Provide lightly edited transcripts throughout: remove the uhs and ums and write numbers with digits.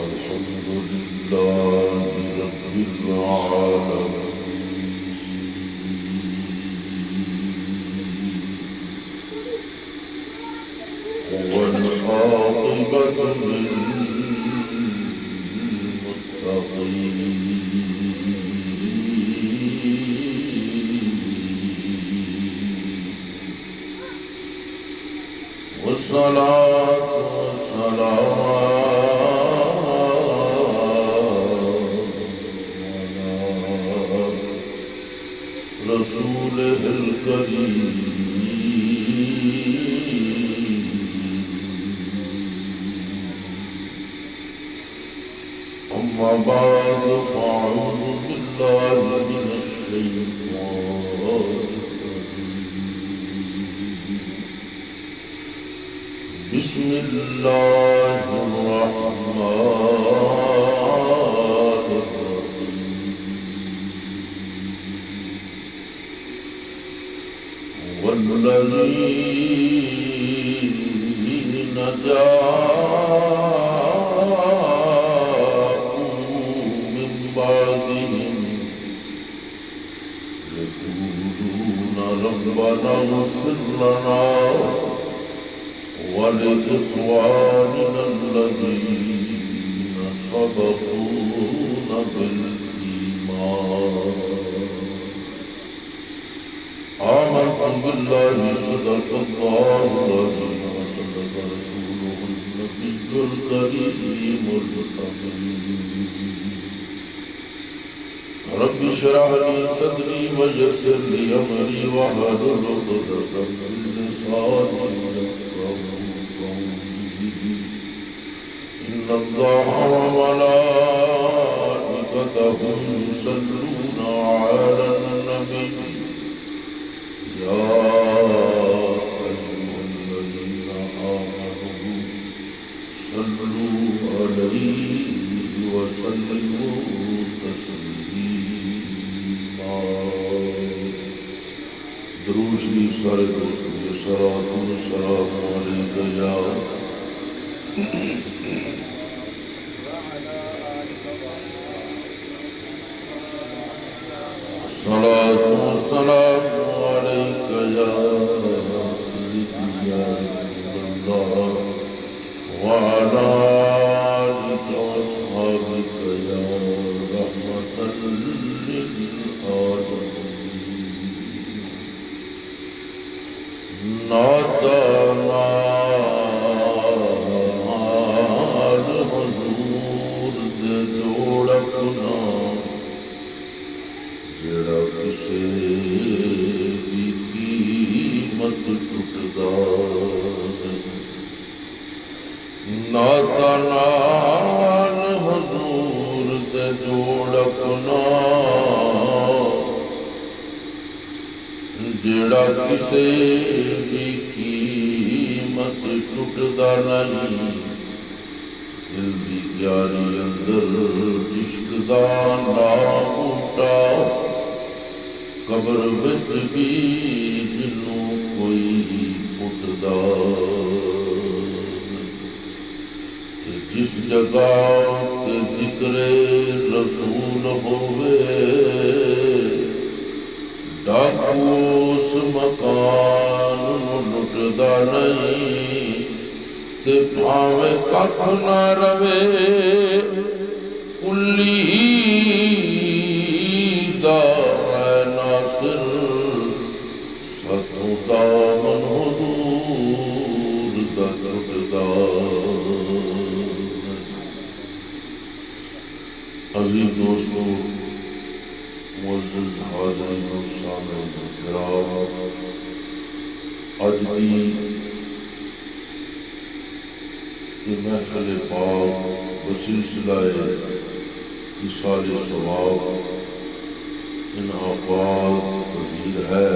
الحمد لله رب العالمين والعاقبة للمتقين والصلاة والسلام على رسوله الكريم أما بعد فأعوذ بالله من الشيطان بسم الله الرحمن الرحيم والذين جاءوا من بعدهم يقولون ربنا اغفر لنا ولإخواننا الذين سبقونا بالإيمان آمنت بالله صدق الله العظيم وصدق رسوله النبي الكريم الأمين رب اشرح لي صدري ويسر لي أمري واحلل عقدة من لساني إن الله وملائكته يصلون على النبي يا أيها الذين آمنوا صلوا عليه وسلموا تسليما درود شریف سارے دوستوں الصلاة والسلام عليك يا الصلاة والسلام عليك يا سيدي يا رسول الله وعلى آلك وأصحابك يا رحمة للعالمين نعتنا حضور دے جوڑکنا جڑا کسے دی قیمت ٹکدا نعتنا حضور دے جوڑکنا جڑا کسے دی قیمت ٹکدا نہیں دل دی یاری اندر عشق دا نام اٹھا قبر وچ بھی جنوں کوئی پٹدا تے جس جگہ تے ذکر رسول ہووے ڈاکو اس مکان لٹدا نہیں تے بھاویں کھ نہ رہے کلی دا ناصر ستوں دامن حضور دا ٹکدا عزیز دوستو معزز حاضرین و سامعین کرام اج دی یہ محفل پاک وسلسلہ ایصال ثواب ان اوقات پذیر ہے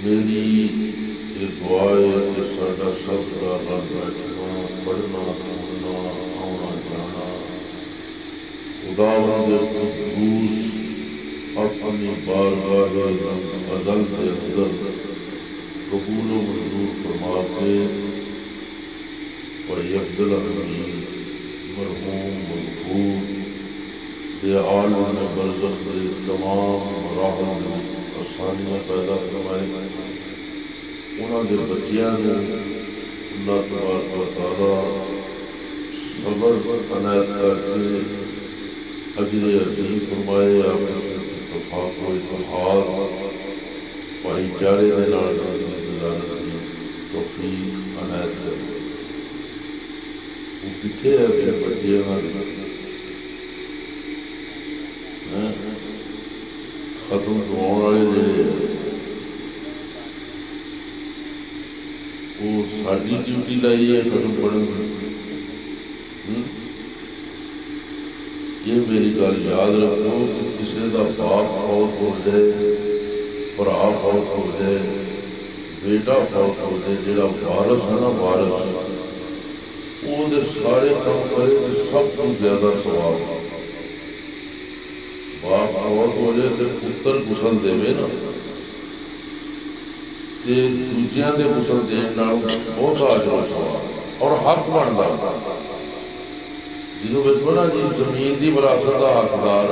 میری یہ دعا ہے کہ ساڈا سب کا رب بیٹھنا پڑھنا سننا آنا جانا خداوند قدوس اپنی بارگاہ ازل کے اندر قبول و منظور فرما کے اور عبدالحمید मरहूम मगफूर दे आलम बरज़ख दे तमाम मराहल में आसानियाँ पैदा फरमाए। उन्होंने बच्चों को अल्लाह तबारक व तआला सबर अनायत करके अजर अजीम फरमाए। आपस में इत्तफाक व इत्तेहाद भाईचारे के नाल ज़िंदगी गुजारने की तौफीक अनायत करे। वो कितने है अपने बच्चे खत्म करवाने वाले जोड़े वो साड़ी ड्यूटी लाई है खत्म पढ़ने। ये मेरी गल याद रखो कि किसी का बाप फौत हो जाए, भरा फौत हो जाए, बेटा फौत हो जाए, जो वारस है ना वारस वो सारे काम करे तो सब तो ज्यादा सवाब। बाप फौत हो जाए तो पुत्र गुसल देवे ना ते दूजिया के गुसल देने बहुत आजरो सवाब और हक बनता। जिन्हों देखो ना जी जमीन की विरासत का हकदार,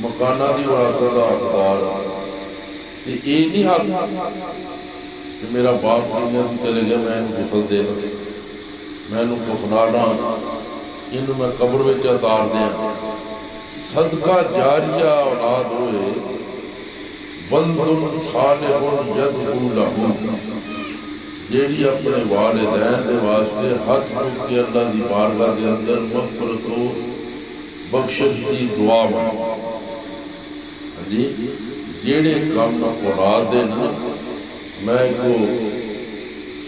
मकाना की विरासत का हकदार, ये नहीं हक कि मेरा बाप दुनिया से चले गया मैं इन्हू गुसल देना, मैं इन्हू कफनाना, इन्हू मैं कब्र में उतार दिया। सदका जारिया औलाद होए वल्दुन सालिहुन यदऊ लहू, जेड़ी अपने वालिदैन के वास्ते हथ चुक के अल्लाह की बारगाह के अंदर मग़फ़िरत हो बख्शिश की दुआ मांगे। जी जेड़े काम औलाद दे ना, मैं को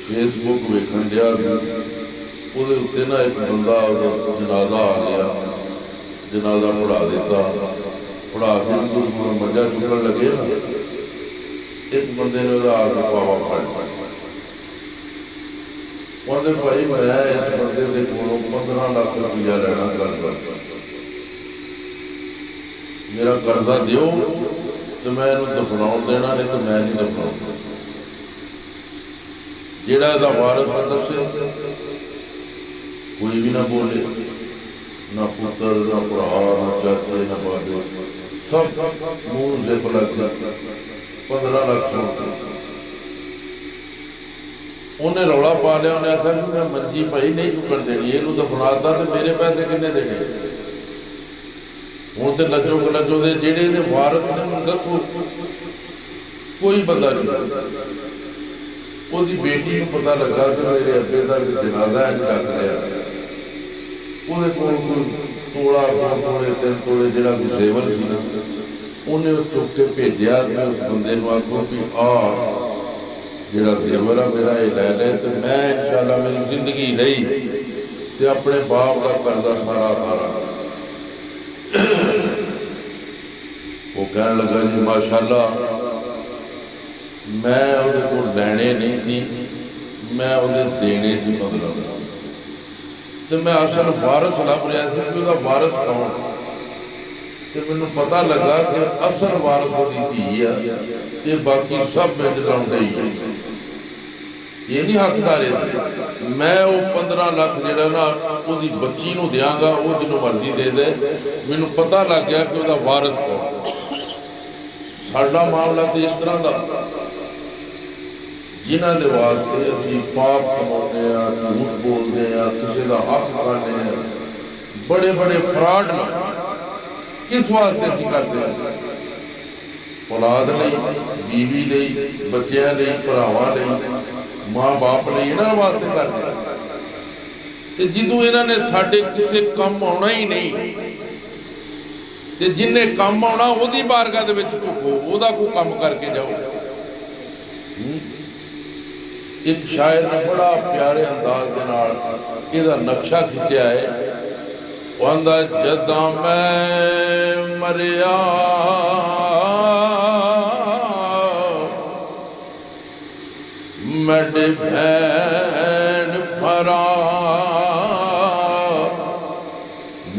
फेसबुक वेखन दिया उसदे उत्ते ना एक बंदा जनाजा आ गया, जनाजा पढ़ा दिता, पढ़ा के मंजा चुकन लगे ना, एक बंदे ने आके पावा फड़ कहते भाई मैं इस बंदे के कोलों 15 लाख रुपया लेना कर्जा, मेरा कर्जा दिओ तो मैं इन्हू दफनाउण देना, नहीं तो मैं नहीं दफनाउंगा। जेड़ा इहदा वारिस है दसे, कोई भी ना बोले, ना पुत्र ना भरा ना चाचे ना बाबे, सब मूँह जिप लग गया। 15 लाख उन्हें रौला पा लिया। उन्हें आखा कि मैं मंजी भाई नहीं चुकन देनी, इनू दफनाता तो मेरे पैसे किन्ने देने। हूँ तो लजो गलजो के जेड़े ने वारस ने मैं दसो, कोई बंदा नहीं। उसकी बेटी को पता लगा कि मेरे अब्बे का जनाजा है डक रहा, वो कोई तोड़ा 2 तोड़े 3 तोड़े जो कोई जेवर सी ना, उन्हें चुक के भेजा। उस बंदे को आखो कि आ जेड़ा जेवर है मेरा ये लै ले, तो मैं इंशाअल्लाह मेरी जिंदगी रही तो अपने बाप का कर्जा सारा उतारा। वो कहने लगा जी माशाअल्लाह मैं उहदे कोल लैने नहीं सी, मैं उहदे देने सी। मतलब तो मैं असल वारस लभ रहा था कि उसका वारस कौन, तो मैनू पता लगा कि असल वारस उसकी धी है, ये बाकी सब मिल रौंदे ही है, ये नहीं हकदार है। मैं वो 15 लाख जो ना उसकी बच्ची को देंगा, वो जिन्हों मर्जी दे दे, मैनू पता लग गया कि वह वारस कौन। साडा मामला तो इस तरह का जिन्हों के वास्ते असी पाप कमाते हैं, झूठ बोलते हैं, किसी का हक खाने हैं, बड़े बड़े फ्रॉड किस वास्ते असी करते हैं? औलाद लई, बीवी लई, बच्चों लई, भरावां लई, माँ बाप ने इन्होंने वास्ते करते। तो जिदों इन्होंने साडे किसी काम आना ही नहीं, तो जिन्हें काम आना वो बारगाह दे विच चुको, वह कोई काम करके जाओ। एक शायर ने बड़ा प्यारे अंदाज के नाल इहदा नक्शा खिंचिया है। वो आंदा जदां मैं मरिया मेरे भैन भरा,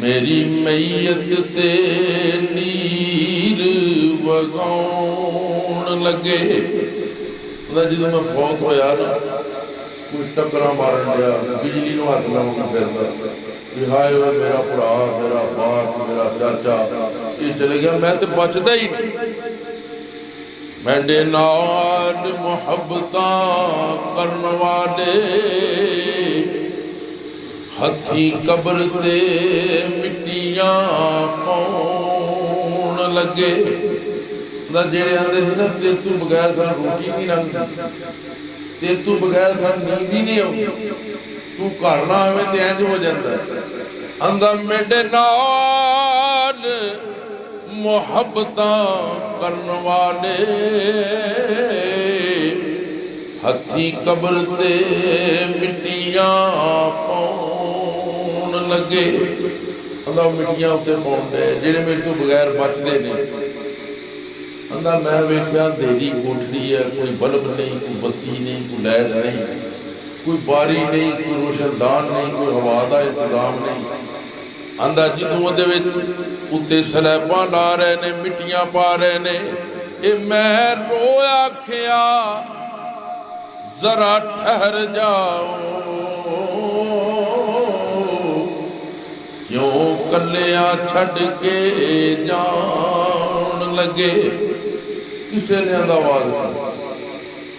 मेरी मैयत ते नीर वगाउण लगे। जो मैं फौत होया ना, कोई टक्करा मारन दिया, बिजली को हथ लाउण फिरदा, कि हाय वो मेरा भरा, मेरा बाप, मेरा चाचा ये चले गया, मैं तो बचता ही नहीं। मैंने नाल मुहब्बतां करन वाले हथी कब्र ते मिट्टियां पाउण लगे। जेड़े आंदे सी ना तेरे तू बगैर सानू रोटी नहीं लंघदी, तेरे तू बगैर सानू नींद ही नहीं आउंदी, तू घर ना आवे ते इंज हो जांदा। आंदा मेरे नाल मुहब्बतां करन वाले हथी कब्र ते मिट्टियां पाउण लगे। आंदा मिट्टियां उत्ते पाउण दे जेड़े मेरे तो बगैर बचदे ने। आंदा मैं वेख्या अंधेरी कोठड़ी है, कोई बल्ब नहीं, कोई बत्ती नहीं, कोई लाइट नहीं, कोई बारी नहीं, कोई रोशनदान नहीं, कोई हवा का इंतजाम नहीं। आंदा जिदों उहदे विच उत्ते सलैबां ला रहे ने, मिट्टियां पा रहे ने, ये मैं रो आखिया जरा ठहर जाओ, क्यों कलियां छड्ड के जान लगे। किसी ने आवाज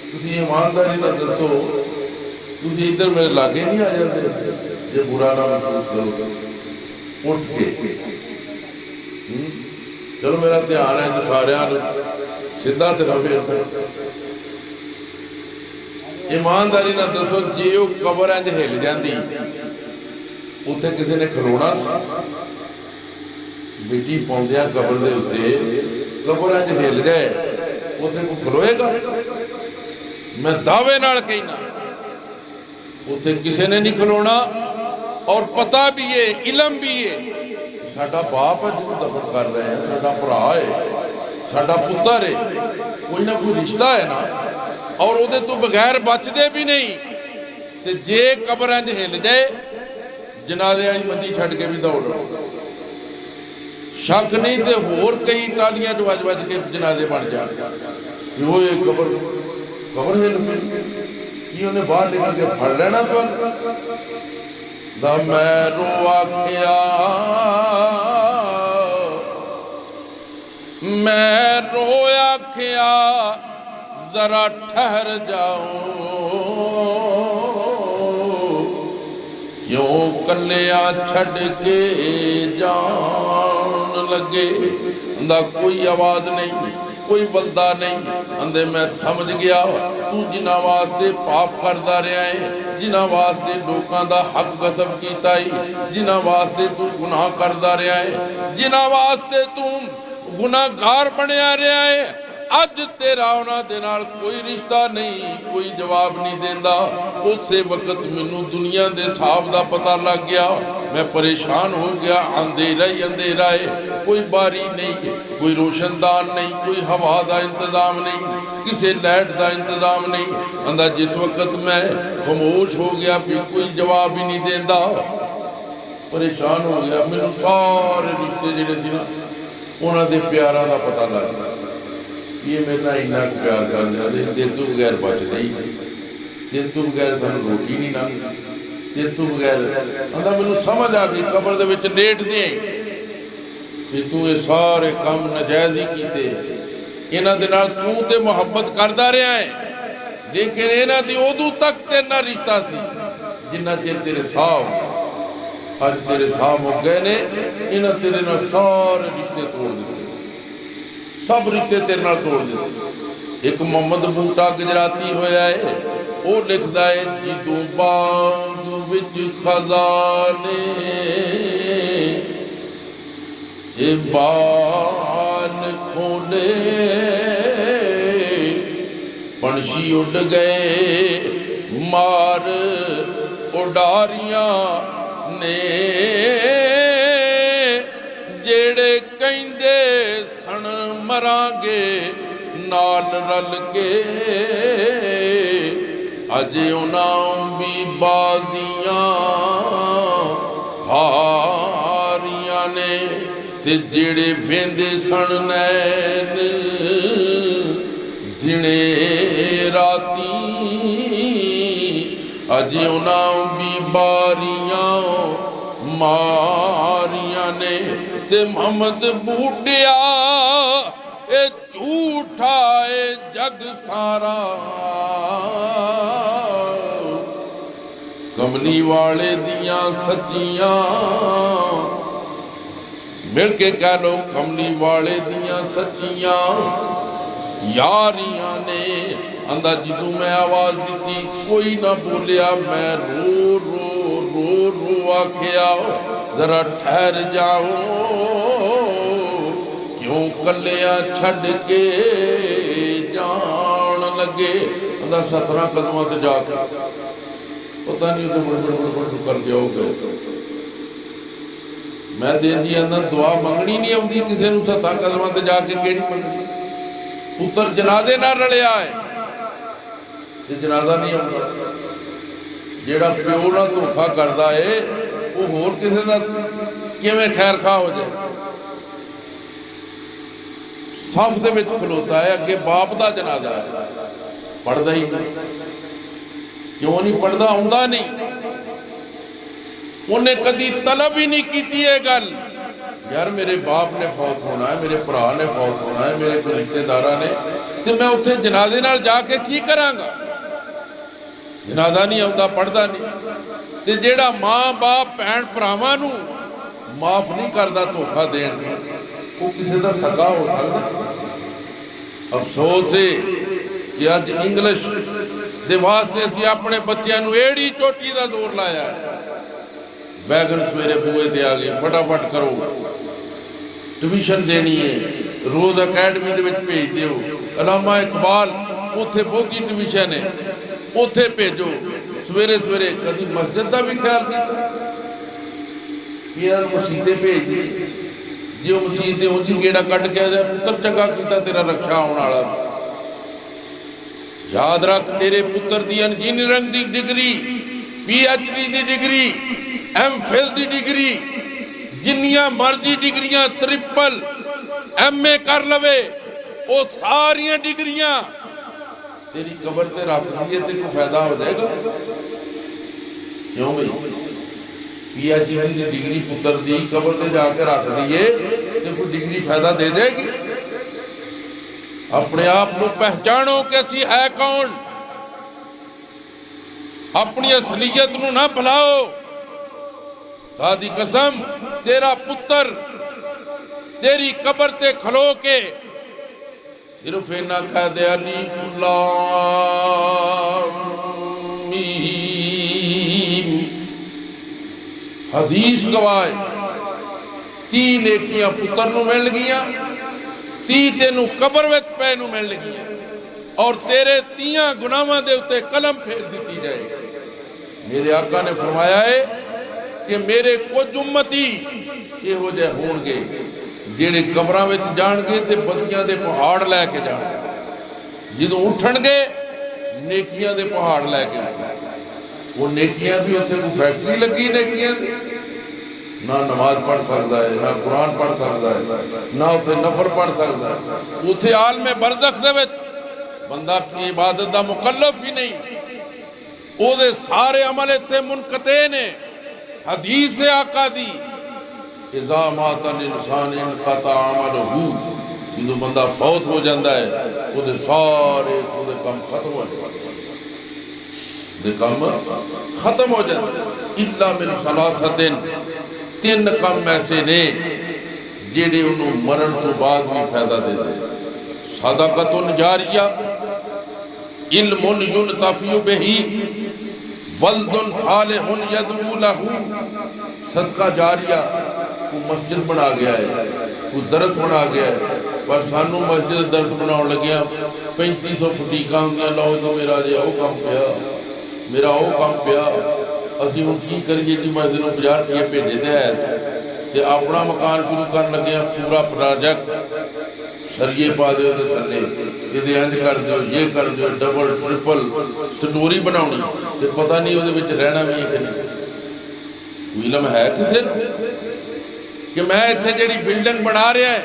तुसीं ईमानदारी नाल दसो, तुसीं इधर मेरे लागे नहीं आ जाते जे बुरा ना महसूस करो उठ के। चलो मेरा ध्यान है कि सारियां सीधा ते रवे। ईमानदारी नाल दसो, जे वो कबर इंज हिल जाती उत्थे किसी ने खलोना सी? मिट्टी पाउंदियां कबर दे उत्ते कबर इंज हिल जाए उत्थे कोई खलोएगा? मैं दावे नाल कहना उत्थे किसी ने नहीं खलोना। और पता भी है, इलम भी है, साडा बाप है जिन्होंने दफन कर रहे हैं, साडा भरा है, साडा पुत्र है, कोई ना कोई रिश्ता है ना। और उहदे तो बगैर बचते भी नहीं। ते जे कबर इंज हिल जाए जनाजे वाली मंजी छड्ड के भी दौड़ शक नहीं तो होर कई टालियां च वज वज के जनाजे बन जाए। वो कबर कबर हिल कि उन्हें बाहर निकल के फड़ लेना। तो मैं रो आखिया, मैं रो आखिया जरा ठहर जाओ, क्यों कलिया छड्ड के जान लगे। अंदा कोई आवाज नहीं, कोई बलदा नहीं। अंदे मैं समझ गया तू जिन्हां वास्ते पाप करदा रहा है, जिन्हां वास्ते लोकां दा हक गसब कीता है, जिन्हां वास्ते तू गुनाह करदा रहा है, जिन्हां वास्ते तू गुनाहगार बनया रहा है, अज तेरा उन्हां दे नाल कोई रिश्ता नहीं, कोई जवाब नहीं देंदा। उसे वक्त मैनू दुनिया दे हिसाब दा पता लग गया। मैं परेशान हो गया। अंधेरा ही अंधेरा है, कोई बारी नहीं, कोई रोशनदान नहीं, कोई हवा का इंतजाम नहीं, किसी लाइट का इंतजाम नहीं। आंदा जिस वक्त मैं खामोश हो गया भी कोई जवाब ही नहीं देंदा, परेशान हो गया। मैनू सारे रिश्ते जिहड़े सी ना उन्हां दे प्यारां दा पता लग गया। ये मेरे नाल इन्ना प्यार कर जाते, तेरे तो बगैर बचते ही, तेरे तो बगैर सानू रोटी नहीं लंघदी, तेरे तो बगैर। आंदा मैनू समझ आ गई कबर दे विच लेटदे भी तू ये सारे काम नजायज़ ही कीते। इन्हां दे नाल तू ते मुहब्बत करदा रहा है, लेकिन इन्हां दी उदों तक तेरे नाल रिश्ता सी जिन्ना चिर तेरे साह। अज तेरे साह मुक गए ने, इन्हां तेरे नाल सारे रिश्ते तोड़ दिते, सब रिश्ते तेरे नाल तोड़ दिते। एक मोहम्मद बूटा गुजराती होया है, वो लिखदा है जिदों बाग विच खजाने ये बाल खोले, पंछी उड़ गए मार उडारियां ने, जेड़े कहंदे सन मरांगे नाल रल के, अज उन्हां भी बाजियां हारियां ने, ते जेड़े वेंदे सन नैन दिने राती, अज उन्हां भी बारियां मारिया ने ते मोहम्मद बूटिया ए झूठा ए जग सारा। कमली वाले दियां सच्चियां मिल के कह लो, कमली वाले दियां सच्चियां यारियां ने। आंदा जिदू मैं आवाज दी कोई ना बोलिया, मैं रो रो रो रो आखिया जरा ठहर जाओ, क्यों कलिया छड़ के जान लगे। आंदा 17 कदमां ते जाके पता नहीं तो बड़ कर जाओगे। मैं दिन जी आंदा दुआ मंगनी नहीं आती किसी को 17 कदमां ते जाके, केड़ी मंगनी। पुत्र जनाजे नाल रलिया है ते जनाजा नहीं आता। जेड़ा प्यो नाल धोखा करता है वो होर किसी का किवें खैर खा हो जाए। सफ दे विच खलोता है, अगे बाप का जनाजा है, पढ़दा ही नहीं। क्यों नहीं पढ़दा? आउंदा नहीं। उन्हें कदी तलब ही नहीं की ये गल, यार मेरे बाप ने फौत होना है, मेरे भरा ने फौत होना है, मेरे कोई रिश्तेदार ने, तो मैं उत्थे जनाजे नाल जाके की करांगा। जनाजा नहीं आउंदा, पढ़दा नहीं। ते जेड़ा मां बाप भैन भरावां नूं माफ नहीं करदा धोखा देण, वो किसी का सगा हो सकदा? अफसोस है कि अज इंग्लिश दे वास्ते असीं अपने बच्चों नूं एड़ी चोटी का जोर लाया है। वैगन सवेरे बूए ते आ गए, फटाफट करो, ट्यूशन देनी है, रोज़ अकैडमी दे विच भेज दिओ। अलामा इकबाल उत्थे बहुती ट्यूशन है, उत्थे भेजो। सवेरे सवेरे कभी मस्जिद का भी ख्याल किया, मसीते भेज दी। जो मसीत दे उंज गेड़ा कट के आ जाए, पुत्र चंगा किया तेरा रक्षा आने वाला। याद रख, तेरे पुत्र की इंजीनियरिंग की डिग्री, PhD की डिग्री, MPhil की डिग्री, जिन्नियां मर्जी डिग्रियां, ट्रिपल MA कर लवे, वो सारियां डिग्रियां तेरी कबर ते रख दिए तो कोई फायदा हो जाएगा? क्यों भाई? PhD की डिग्री पुत्र की कबर ते जाके रख दिए तो कोई डिग्री फायदा दे देगी? अपने आप को पहचानो कि असी है कौन। अपनी असलियत नूं ना भुलाओ। दादी कसम, तेरा पुत्र तेरी कबर ते खलो के सिर्फ इना कह दे अलीफ लाम मीम। हदीस गवाए 3 नेकियां पुत्र नूं मिल गईयां, 30 तेनू कबर विच पै नूं मिल गईयां, और तेरे 30 गुनाहां दे उत्ते कलम फेर दी जाएगी। मेरे आका ने फरमाया है कि मेरे कुछ उम्मती इहो जिहे होणगे ਜਿਹੜੇ ਕਬਰਾਂ ਵਿੱਚ ਜਾਣਗੇ ਤੇ ਬਦੀਆਂ ਦੇ ਪਹਾੜ ਲੈ ਕੇ ਜਾਣਗੇ। ਜਦੋਂ ਉੱਠਣਗੇ ਨੇਕੀਆਂ ਦੇ ਪਹਾੜ ਲੈ ਕੇ, ਉਹ ਨੇਕੀਆਂ ਵੀ ਉੱਥੇ ਕੋਈ ਫੈਕਟਰੀ ਲੱਗੀ ਨੇਕੀਆਂ ਦੀ, ਨਾ ਨਮਾਜ਼ ਪੜ੍ਹ ਸਕਦਾ ਹੈ, ਨਾ ਕੁਰਾਨ ਪੜ੍ਹ ਸਕਦਾ ਹੈ, ਨਾ ਉੱਥੇ ਨਫਰ ਪੜ੍ਹ ਸਕਦਾ ਹੈ। ਉੱਥੇ ਆਲਮੇ ਬਰਜ਼ਖ ਦੇ ਵਿੱਚ ਬੰਦਾ ਕੀ ਇਬਾਦਤ ਦਾ ਮੁਕੱਲਫ ਹੀ ਨਹੀਂ, ਉਹਦੇ ਸਾਰੇ ਅਮਲ ਇੱਥੇ ਮੁਨਕਤੇ ਨੇ। ਹਦੀਸ ਹੈ ਆਕਾ ਦੀ, इज़ा मातल इंसान इनक़ता अमलहू, जो बंदा फौत हो जाता है वो सारे काम खत्म हो जाते, काम खत्म हो जाते। इल्ला मिन सलासतिन, 3 काम ऐसे ने जेड़े उन्होंने मरण तो बाद भी फायदा देते। सदक़तुन जारिया, इल्मुन युनतफ़िउ बिही, वल्दुन सालिहुन यदऊ लहू। सदका जारिया, कोई मस्जिद बना गया है, कोई दरस बना गया है, पर सानू मस्जिद दरस बनाने लगे 3500 फटीका होंगे, लो तो मेरा जो वो काम पिया, मेरा वो काम पिया, असी हुण की करिए जी? मस्जिद में 50 रुपये भेजे तो है, तो अपना मकान शुरू कर लगे, पूरा प्रोजेक्ट सरिये पा दो थले, ये इंज कर दो, ये कर दो, डबल ट्रिपल स्टोरी बनानी, तो पता नहीं वो रहना भी है कि नहीं। इलम है किसी कि मैं इत्थे जिहड़ी बिल्डिंग बना रहा है,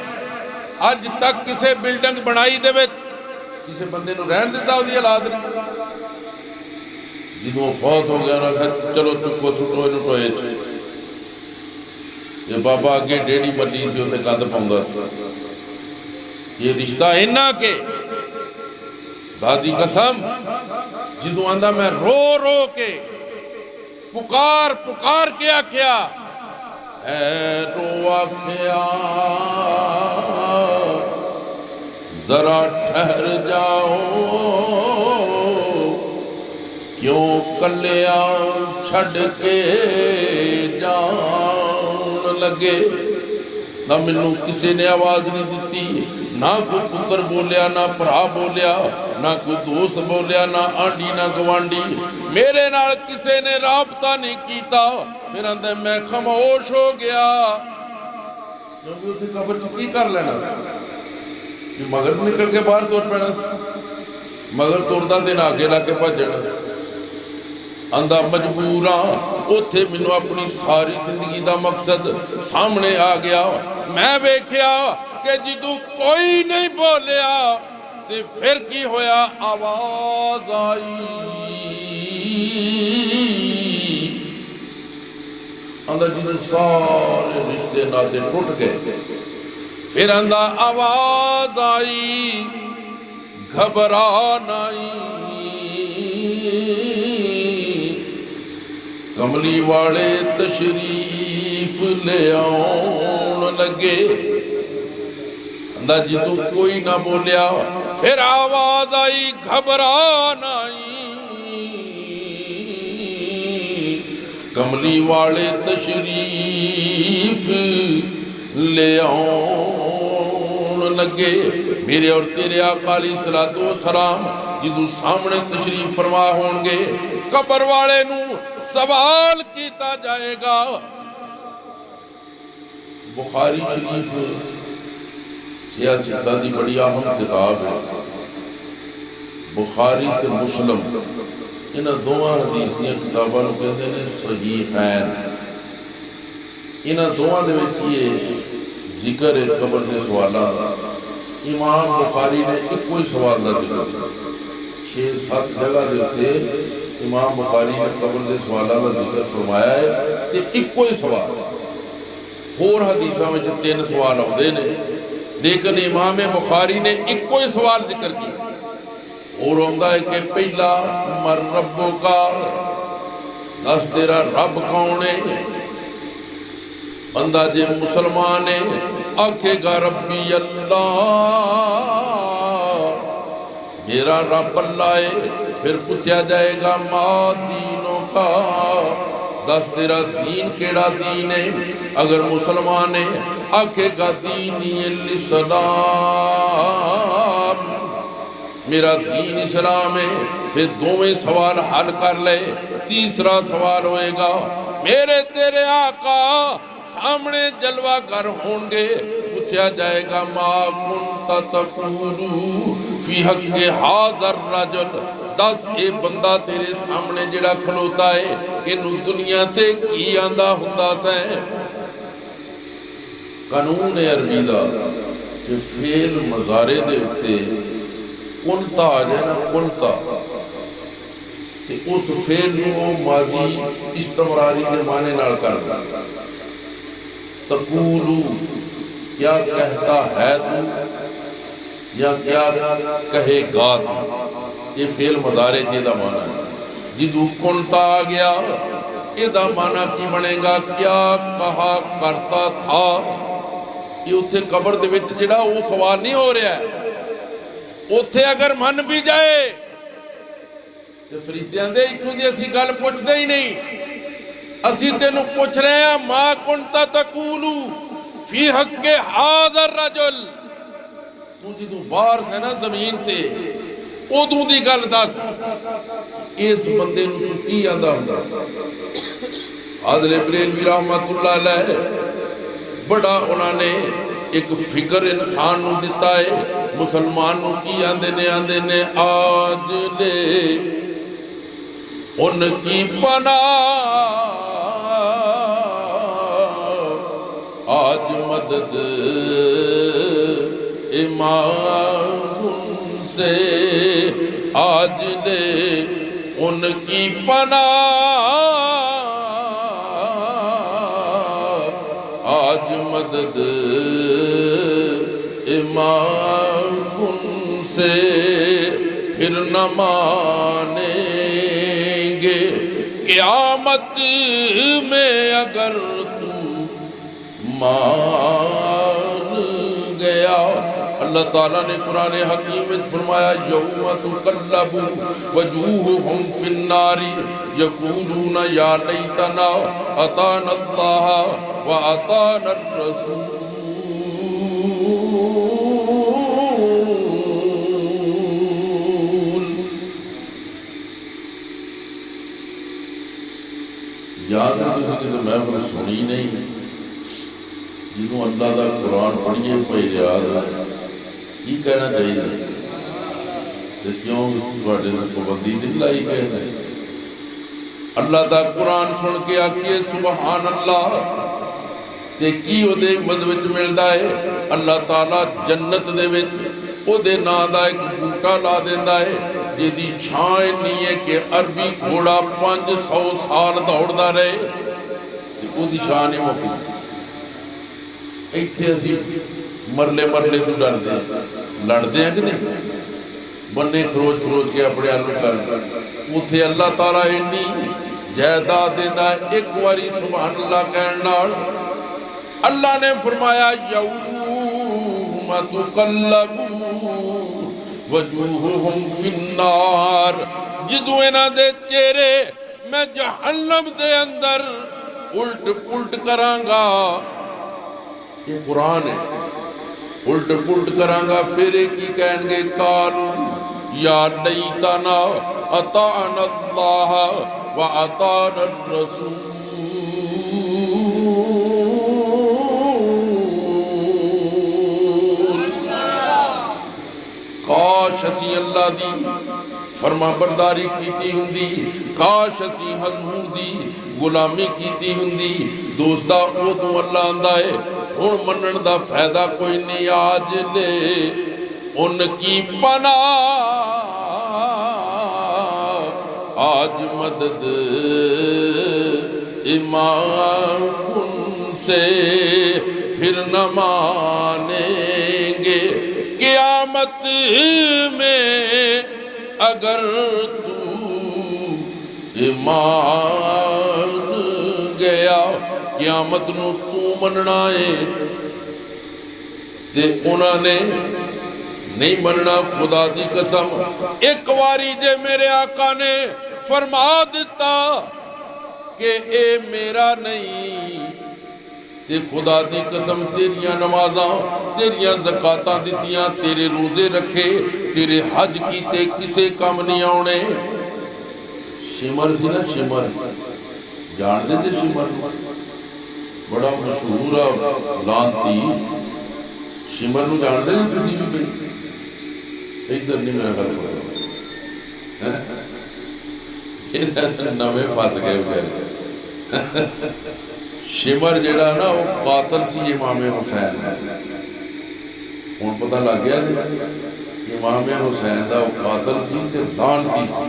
अज तक किसी बिल्डिंग बनाई दे विच किसी बंदे नूं रहन दिता? उसदी औलाद ने जो फौत हो गया, उन्होंने कहा चलो चुको सुटो इनू टोए च। ये बाबा अगे डेढ़ी मची सी उत्थे कंध पाउंदा सी। ये रिश्ता इन्ना के दादी कसम जिदों आंदा मैं रो रो के पुकार पुकार के आख्या रो आख्या जरा ठहर जाओ क्यों कलिया छड़ के जान लगे। ना मैनू किसी ने आवाज़ नहीं दी, ना कोई पुत्र बोलिया, ना भरा बोलिया, ना कोई दोस्त बोलिया, ना आंडी ना गवांडी, मेरे नाल किसी ने राबता नहीं किया। फिर आंदा मैं खामोश हो गया क्योंकि उसे कबर च की कर लेना कि मगर निकल के बाहर तुर पैना, मगर तुरदा दिन आगे ला के भजन। आंदा मजबूर हाँ, उत्थे मैनू अपनी सारी जिंदगी का मकसद सामने आ गया। मैं वेख्या कि जदों कोई नहीं बोलिया ते फिर की होया, आवाज आई। आंदा जिदों सारे रिश्ते नाते टुट गए, फिर आंदा आवाज आई घबरा नहीं। कमली वाले तशरीफ ले आउण लगे। जदों कोई ना बोलिया फिर आवाज आई घबरा नहीं। कमली वाले तशरीफ ले आउण लगे। मेरे और तेरे आका अलैहिस्सलातु वस्सलाम जदों सामने तशरीफ फरमा होणगे, कबर वाले नूं सवाल किया जाएगा। बुखारी शरीफ सियासत की बड़ी अहम किताब है। बुखारी ते मुस्लिम इन्हां दोवां हदीस दी किताबां नूं कहंदे ने सहीहैन। इन्हां दोवां दे विच ये जिक्र है कबर के सवालों का। इमाम बुखारी ने इको ही सवाल का जिक्र 6-7 जगह के उत्ते इमाम बुखारी ने कबर के सवालों का जिक्र फरमाया है। तो इको ही सवाल होर हदीसां विच 3 सवाल आउंदे ने, लेकिन इमाम बुखारी ने इको ही सवाल जिक्र किया। और आउंदा है कि पहला मर रब्बुका, दस तेरा रब कौन है। बंदा जे मुसलमान है आखेगा रब्बी अल्लाह, मेरा रब अल्लाह है। फिर पूछा जाएगा मा दीनों का, दस तेरा दीन केड़ा दीन है। अगर मुसलमान है आखेगा दीनी इस्लाम, मेरा दीन इस्लाम है। फिर दोवें सवाल हल कर ले। तीसरा सवाल होएगा मेरे तेरे आका सामने जलवा कर होंगे। पूछा जाएगा मा कुंता तकूलू फी हक़्क़ि हाज़र रजुल, दस ये बंदा तेरे सामने जिहड़ा खलोता है इनू दुनिया ते की आंदा हुंदा सै। कानून है अरबी का कि फेल मज़ारे दे उत्ते कुंता आ जाए ना, कुंता ते उस फेल नूं माजी इस्तमरारी के माने नाल करदा। तकूलू क्या कहता है तू या क्या कहेगा तू, ये फेल मदारे जिहदा माना है। जिदू कुंता आ गया इहदा माना की बनेगा क्या कहा करता था। ये उत्थे कबर दे विच जिहड़ा वो सवाल नहीं हो रहा है, उत्थे अगर मन भी जाए तो फरिश्ते आंदे इत्थों दी असीं गल पुछदे ही नहीं, असीं तेनू पुछ रहे हैं मा कुंता तकूलू फी हक़्क़ि हाज़र रजुल। तू जदों बाहर है ना जमीन ते उदों दी गल दस, इस बंदे नूं तू की आंदा हुंदा सी। आदले बरेलवी रहमतुल्लाह अलैह बड़ा उन्होंने एक फिक्र इंसान नूं दिता है। मुसलमान नूं की आंदे ने आज ले उनकी पनाह, आज मदद इमाम से, आज ले उनकी पनाह, आज मदद इमाम से फिर न मानेंगे, क़यामत में अगर तू मान गया। अल्लाह ताला ने कुरान हकीम में फरमाया यौम तुक़ल्लबु वजूहुहुम फिन्नारी यक़ूलूना या लैतना अताना अल्लाह व अताना रसूल। याद है कि मैं कोई सुनी नहीं, जिन्हों अल्लाह का कुरान पढ़िए कोई याद की कहना चाहिए, तो क्यों थोड़े पाबंदी नहीं लाई गए। अल्लाह का कुरान सुन के आखिए सुबहान अल्लाह, ते की उहदे बद विच मिलदा है। अल्लाह ताला जन्नत दे विच उहदे नां दा एक बूटा ला दिंदा है, जिहदी छां इन्नी है कि अरबी घोड़ा 500 साल दौड़दा रहे ते उहदी छां नहीं मुकदी। इत्थे असीं मरले मरले तो डरदे लड़दे हैं कि नहीं, बन्ने खरोच खरोच के अपने आलू कर। उत्थे अल्लाह ताला इन्नी जायदाद देंदा है, एक बारी सुभान अल्लाह कहण नाल अल्लाह ने फरमाया यौम तुक़ल्लबु वजूहुहुम फिन्नार, जिदों इन्हां दे चेहरे मैं जहन्नम दे अंदर उल्ट पुल्ट करांगा। ये कुरान है, उल्ट पुल्ट करांगा। फिर की कहेंगे कालू या लैतना अताना अल्लाह व अताना रसूल। काश असी अल्लाह दी फरमा बरदारी कीती हुंदी, काश असी हजूर दी गुलामी कीती हुंदी। दोस्ता उदों अल्लाह आंदा है हुण मनण दा फायदा कोई नहीं, आज ले उनकी पनाह। आज मदद इमाम से फिर न मानेंगे, क़यामत में अगर तू ईमान गया। क़यामत नू तू मनना है ते उन्होंने नहीं मनना। खुदा दी कसम एक बारी जे मेरे आका ने फरमा दिता कि ए मेरा नहीं, ते खुदा दी कसम तेरियां नमाज़ां तेरियां ज़कातां दित्तियां, तेरे रोज़े रखे, तेरे हज कीते, किसे काम नहीं आने। शिमर सी ना, शिमर जानते थे? शिमर बड़ा मशहूर आ लांती। शिमर नूं जानते नहीं तुसीं भी? इधर नहीं मेरा गल पता, नवे फस गए बेचारे। शिमर जिहड़ा ना वो कातल सी इमाम हुसैन का। हुण पता लग गया इमाम हुसैन का वो कातल सी ते लानती सी।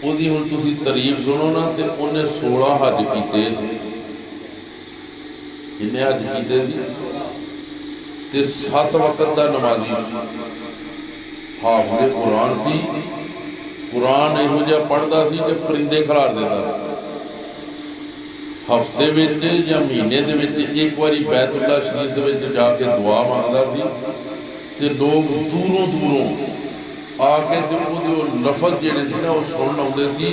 उहदी हुण तुसीं तारीफ सुनो ना, ते उन्हें 16 हज कीते। किन्ने हज कीते सी? ते 7 वक्त का नमाजी सी, हाफिज़े कुरान सी। कुरान इहो जिहा पढ़दा सी कि परिंदे खलार दिंदा। हफ्ते विच या महीने दे विच एक बारी बैतुल्ला शरीफ दे विच जाके दुआ मंगदा सी, ते लोग दूरों दूरों आके ते ओहदे लफज जिहड़े सी ना वो सुन आउंदे सी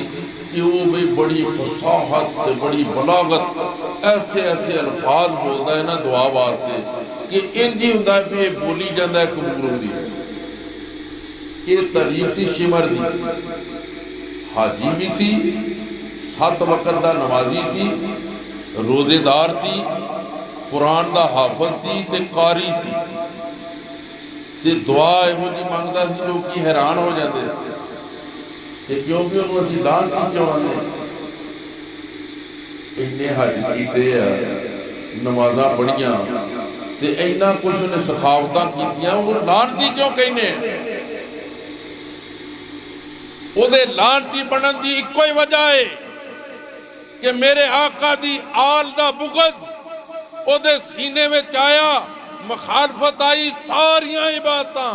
कि वो बई बड़ी फसाहत ते बड़ी बलागत ऐसे ऐसे अल्फाज बोलदा है ना दुआ वास्ते कि इंज ही हुंदा भी ये बोली जांदा है कबूल हुंदी। ये तारीफ सी शिमर दी। हाजी भी सी, 7 वक्त का नमाजी सी, रोजेदार सी, कुरान का हाफज सी ते कारी सी, ते दुआ इहो जी मंगदा सी लोग हैरान हो जाते। क्योंकि उन्होंने असीं लानती क्यों आने? इन्ने हज कीते आ, नमाज़ां पढ़ियां, ते इन्ना कुछ उन्हें सखावतां कीतियां, उन्होंने लानती क्यों कहने? उहदे लानती बनन दी इक्को ही वजह है कि मेरे आका दी आल दा बुग़्ज़ ओदे सीने में आया, मुखालफत आई, सारियां इबादतां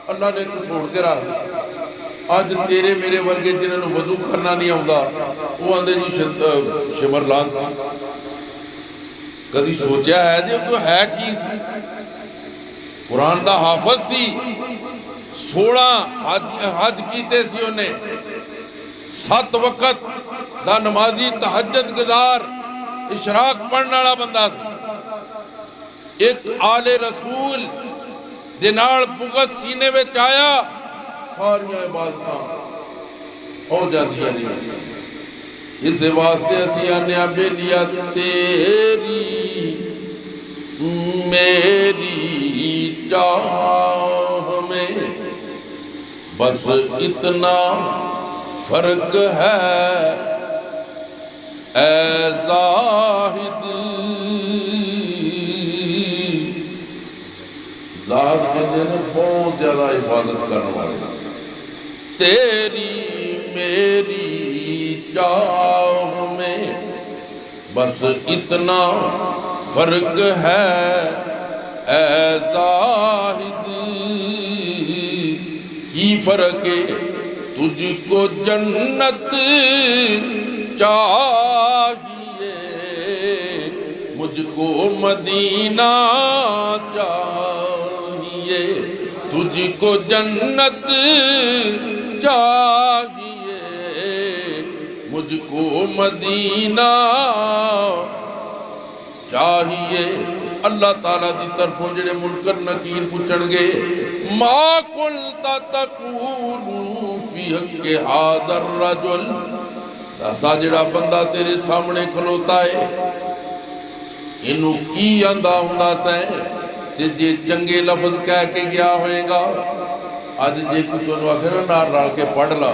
अल्लाह ने छोड़ के रख दी। अज तेरे मेरे वर्गे जिन्होंने वजू करना नहीं आता वो आंदे जी शिमर लानती। कभी सोचा है जो तो है की सी? कुरान का हाफज सी, 16 हज कीते सी उन्हें, 7 वक्त दा नमाजी, तहज्जुद गुजार, इशराक पढ़ने वाला बंदा सी। एक आले रसूल दे नाल बुग़्ज़ सीने में आया, सारियां इबादतां हो जांदियां ने। इस वास्ते असीं आने बेलिया तेरी मेरी चाह में बस इतना फर्क है ऐ ज़ाहिद। ज़ाहिद कहते हैं बहुत ज्यादा इबादत करने वाले। तेरी मेरी चाह में बस इतना फर्क है ऐ ज़ाहिद। की फर्क है? तुझको जन्नत चाहिए, मुझको मदीना चाहिए। तुझको जन्नत चाहिए, मुझको मदीना चाहिए। अल्लाह ताला दी तरफों जेड़े मुनकर नकीर पूछणगे, मा कुलता तकूलू फी हक़्क़ि हाज़र रजुल। ऐसा जेड़ा बंदा तेरे सामने खलोता है इनू की आंदा हुंदा सै? ते जे चंगे लफज कह के गया होएगा, अज जे कोई तुहानू आखे ना नाल रल के पढ़ ला,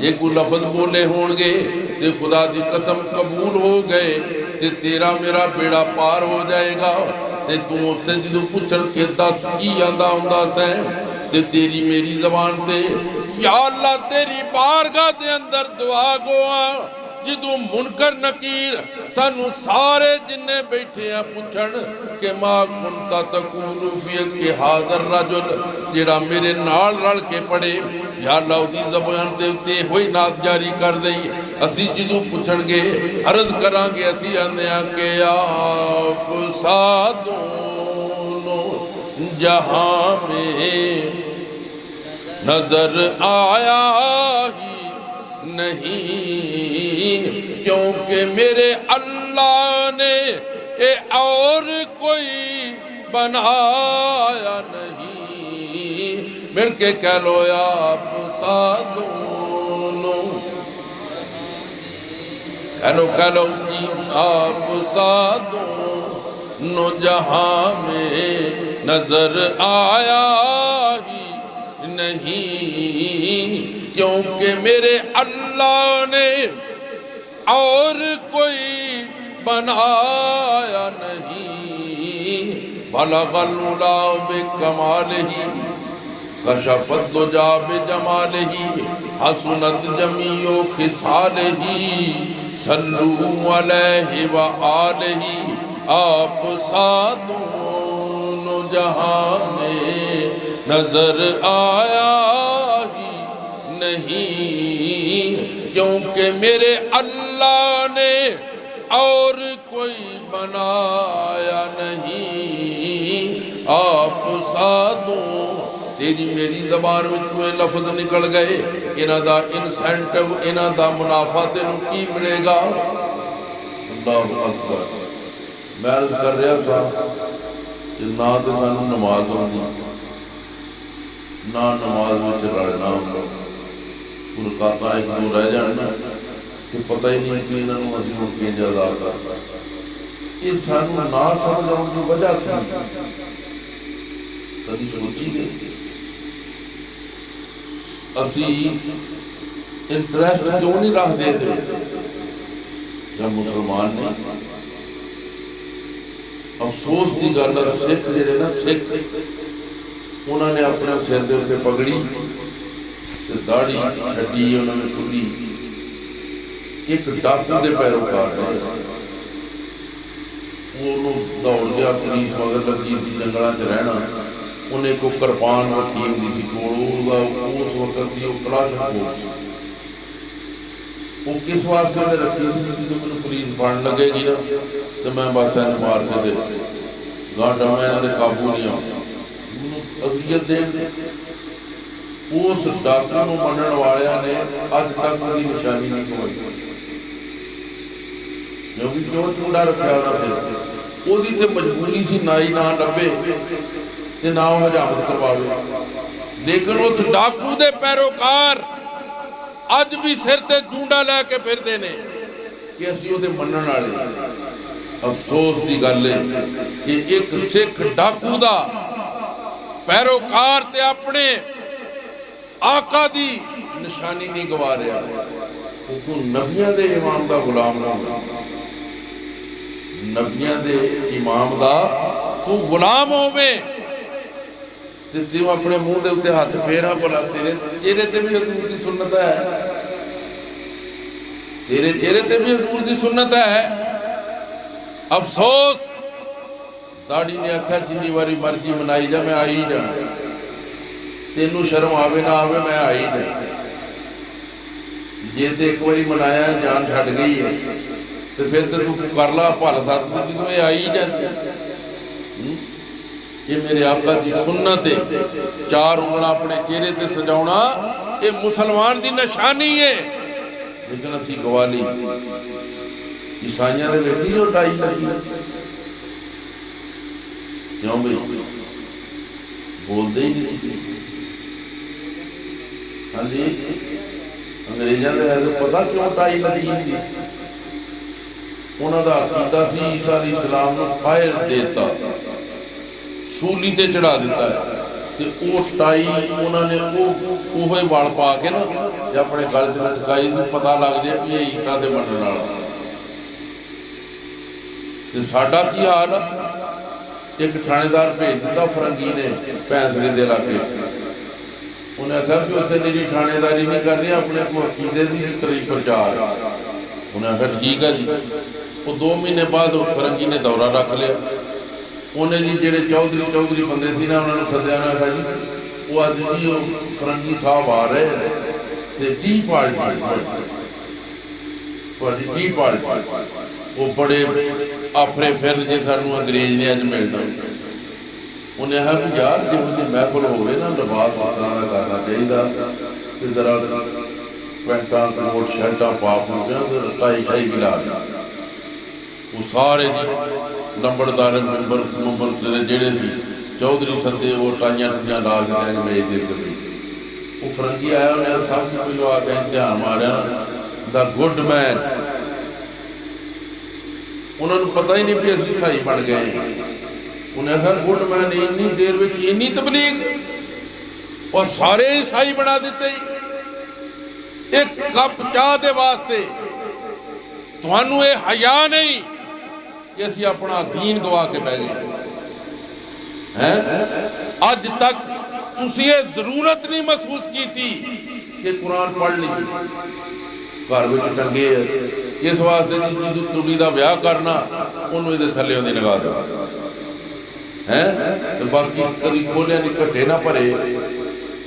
जे कोई लफज बोले होणगे ते खुदा दी कसम कबूल हो गए ते तेरा मेरा बेड़ा पार हो जाएगा। ते तू उत्थे जदों पुछण के दस की आंदा हुंदा सै ते तेरी मेरी ज़बान ते या अल्लाह तेरी बारगाह दे अंदर दुआ गोआ जदों मुनकर नकीर सानू सारे जिन्ने बैठे हैं पुछण के मा कुंता तकूलू फी हक़्क़ि हाज़र रजुल, जेड़ा मेरे नाल रल के पढ़े या अल्लाह दी ज़बान दे उत्ते होई नात जारी कर दई। असी जदों पुछणगे अर्ज करांगे, असी आंदे आ के आप साधों जहां में नजर आया ही नहीं, क्योंकि मेरे अल्लाह ने ए और कोई बनाया नहीं। मिलके कह लो आप साधों, कह लो कि आप साधों जहां में नजर आया ही नहीं, क्योंकि मेरे अल्लाह ने और कोई बनाया नहीं। बलगल उला बिकमालिही कशफत दुजा बिजमालिही हसनत जमीओ खिसालिही सल्लू अलैहि व आलिही। आप साधों जहां में नजर आया ही नहीं, क्योंकि मेरे अल्लाह ने और कोई बनाया नहीं। आप साधों तेरी मेरी ज़बान में लफ्ज निकल गए, इन्हां दा इंसेंटिव, इन्हां दा मुनाफा तेनू की मिलेगा? अल्लाहु अकबर। मैं अर्ज कर रहा था कि ना तो सानू नमाज आती, ना नमाज में रलना होगा। मुलाकात एक दो रह जाना तो पता ही नहीं कि इन्होंने अभी मुड़ के अदा करता। ये सानू ना समझ आने की वजह क्या? कभी सोची गई असी इंटरेस्ट क्यों नहीं रखते जब मुसलमान ने? अफसोस की गल है, सिख जिहड़े ना सिख उन्होंने अपने सिर के उत्ते पगड़ी दाढ़ी छड्डी, उन्होंने खुली एक डाकू के पैरोकार है, वो दौड़ गया, पुलिस मगर लगी सी, जंगलों च रहना, उन्हें को कृपान रखी होंगी सी कोल, उस वक्त की वो कलाशनकोट सी, वो किस वास्ते उन्हें रखी थी जो मैंने पुलिस फड़न लगेगी ना तो मैं बस इन मार के दे गांठा मैं इन्होंने काबू नहीं आऊँगा असलियत देंगे। उस डाकू को मनण वालियां ने अज तक उसकी निशानी नहीं होई, क्योंकि क्यों चूड़ा रखा उन्होंने, ਉਹਦੀ ਤੇ मजबूरी सी नाई ना लभे ते ना वो हजामत करवावे, लेकिन उस डाकू दे पैरोकार अज भी सिर ते जूंडा लैके फिरते ने कि असीं उहदे मनण वाले। अफसोस की गल है कि एक सिख डाकू दा पैरोकार ते अपने आका दी निशानी नहीं गवा रहा, तू नबियां दे इमाम दा गुलाम ना हो, नबियां दे इमाम दा तू गुलाम होवे ते तू अपने मुंह दे उत्ते हाथ फेरा, भला तेरे चेहरे ते भी हजूर दी सुन्नत है, तेरे चेहरे ते भी हजूर दी सुन्नत है। अफसोस दाड़ी ने आख्या जिन्नी बारी मर्जी मनाई जा मैं आई जा, तेनू शर्म आवे ना आवे मैं आई जा, जे तो एक बारी मनाया जान छड़ गई है तो फिर तो तू कर ला भल सत जो ये आई जाती। ये मेरे आका की सुन्नत है, चार उंगल अपने चेहरे ते सजाउणा ये मुसलमान की निशानी है, लेकिन असी गवा ली। ईसाइयां दे वेखी जो टाई लगी, क्यों बई बोलते ही नहीं। हाँ जी, अंग्रेजों के है तो पता क्यों टाई लगी होंगी, उन्हों का अकीदा सी ईसा अलैहिस्सलाम को फायर देता, सूली ते चढ़ा दिता है, तो वो टाई उन्होंने वो वाल पा के ना अपने गल च लटकाई, पता लग जाए कि ये ईसा दे मनण वाला। ते साडा की हाल, एक थानेदार भेज दिता फरंगी ने भैंसरे के इलाके, उन्हें आखा कि उत्थे मेरी थानेदारी नहीं कर रही, अपने को अकीदे की करी प्रचार। उन्हें आखा ठीक है जी। वो 2 महीने बाद फरंगी ने दौरा रख लिया, उन्हें जी जोड़े चौधरी बंदे थे ना उन्होंने सद्या, ने आखा जी वो अज जी वो फरंगी साहब आ रहे हैं तो टी पार्टी वो बड़े आफरे फिर जे सानू अंग्रेज ने अज मिलना। उन्हें आखा भी यार जो जी महफिल होवे ना लिबास इस तरह का करना चाहिए, जरा पैंटा कोट शर्टा पा पा टाई शाई भी ला दी। वो सारे जी लंबड़दार मुंबर से जेड़े सी चौधरी सदे वो टाइयां टूइयां ला के अंग्रेज दे गए। वो फरंगी आया, उन्हें सब पहलो आके ध्यान मारिया द गुड मैन, उन्होंने पता ही नहीं भी असं ईसाई बन गए। उन्हें आखा गुड मैन इन्नी देर में इन्नी तबलीग और सारे ईसाई बना दिते, एक कप चाह दे वास्ते तुहानू ये हया नहीं कि असी अपना दीन गवा के बह गए हैं। अज तक तुसी ये जरूरत नहीं महसूस की थी कि कुरान पढ़ लीजिए, घर में टंगे इस वास्ते जी कुड़ी का ब्याह करना उन्होंने ये थले उन्हें लगा दो है, तो बाकी कभी खोलिया नहीं घट्टे ना भरे।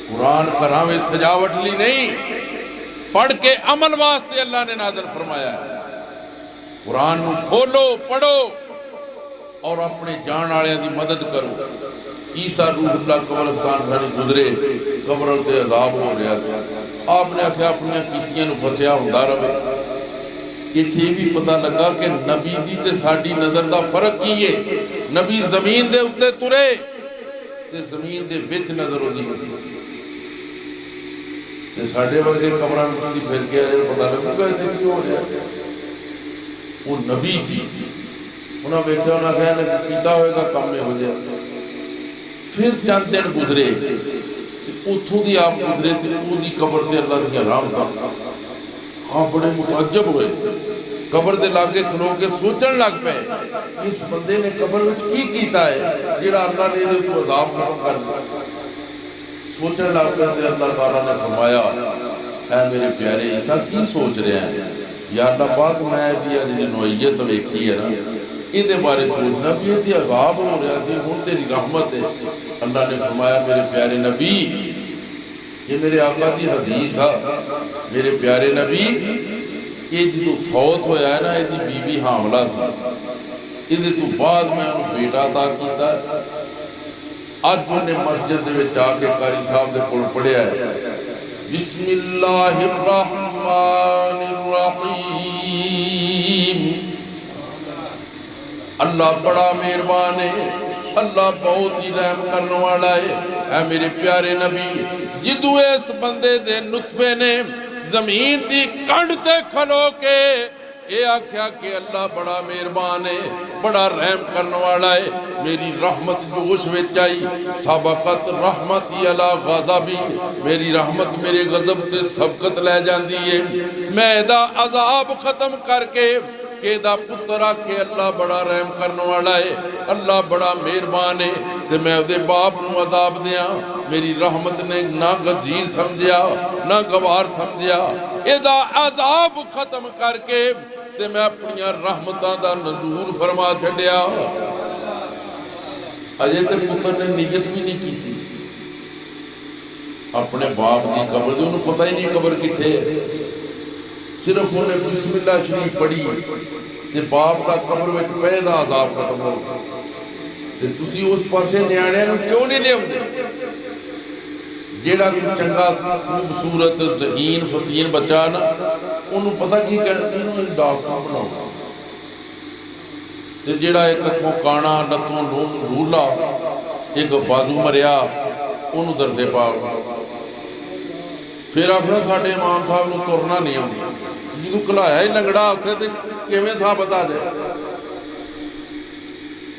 कुरान घरों में सजावट ली नहीं, पढ़ के अमल वास्ते अल्लाह ने नाज़िल फरमाया। कुरान को खोलो पढ़ो और अपने जान वाले की मदद करो। ईसा रूहुल्लाह कब्रिस्तान सारी गुजरे, कब्र से अजाब हो रहा था, आपने आख्या अपन कीतियां फसिया होंदा रहे। इत्थे भी पता लगा कि नबी दी ते साडी नज़र का फर्क की है। नबी जमीन दे उत्ते तुरे ते जमीन दे विच नज़र होती ते साडे वर्गे कब्रां में फिर के आए, पता लगूगा इत्थे की हो रहा। वो नबी सी, उन्हें वेख्या उन्हें आख्या कीता होएगा कम में हो जाए। फिर चंद दिन गुजरे, उतों की आप गुजरे तो उसकी कबर से अल्लाह दी रहमतां। आप बड़े मुताजब हुए, कबर के लागे खलो के सोचन लग पे इस बंदे ने कबर में की कीता है जिहड़ा अल्लाह ने इहदे को अज़ाब खत्म कर दिया। सोचन लग पे अल्लाह ताला ने फरमाया, ऐ मेरे प्यारे ईसा की सोच रहे हैं, या अल्लाह पाक मैं जी नोईयत वेखी है ना, ये बारे सोचना भी ये अजाब हो रहा सी, हुण तेरी रहमत है। अल्लाह ने फरमाया मेरे प्यारे नबी, ये मेरे आका की हदीस आ, मेरे प्यारे नबी, ये जो फौत होया है ना, इसकी बीवी हामला सी, ये तो बाद मैं उन्हें बेटा अता किया। अज उन्हें मस्जिद में आके कारी साहब के कोल पढ़िया है बिस्मिल्लाहिर्रहमानिर्रहीम, अल्लाह बड़ा मेहरबान है, अल्लाह बहुत ही रहम करने वाला है। मेरे प्यारे नबी, जिदू इस बंदे दे नुतफे ने जमीन की कंड ते खलो के ये आख्या कि अल्लाह बड़ा मेहरबान है, बड़ा रहम करने वाला है, मेरी रहमत जोश विच आई। सबकत रहमती अला गज़बी, मेरी रहमत मेरे गज़ब ते सबकत लै जाती है। मैं इहदा अजाब खत्म करके कि दा पुत्र आखे अल्लाह बड़ा रहम करने वाला है, अल्लाह बड़ा मेहरबान है, तो मैं उहदे बाप नूं अजाब दियां। मेरी रहमत ने ना गजीर समझिया ना गवार समझिया, इहदा अजाब खत्म करके ते मैं अपनिया रहमतां दा नज़ूर फरमा छड्डिया। अजे ते पुत्र ने नीयत भी नहीं की अपने बाप की कबर दी, उन्हें पता ही नहीं कबर कित्थे है, सिर्फ उन्हें बिस्मिल्लाह शरीफ पढ़ी ते बाप का कबर में पे दा अजाब खत्म हो गया। तुसी उस पासे न्याणिਆਂ ਨੂੰ क्यों नहीं लियाउंदे? जेड़ा कोई चंगा खूबसूरत ज़हीन फतीन बच्चा ना, उन्होंने पता की कहना डॉक्टर बनाओ, ते जेड़ा एक अखों काना लत्तों लूला एक बाजू मरिया उन्होंने दर्जे पाओ। फिर आखना साडे इमाम साहब नूं तुरना नहीं आउंदा, जो घलाया ही लंगड़ा उत्थे ते किवें साबत आ जाए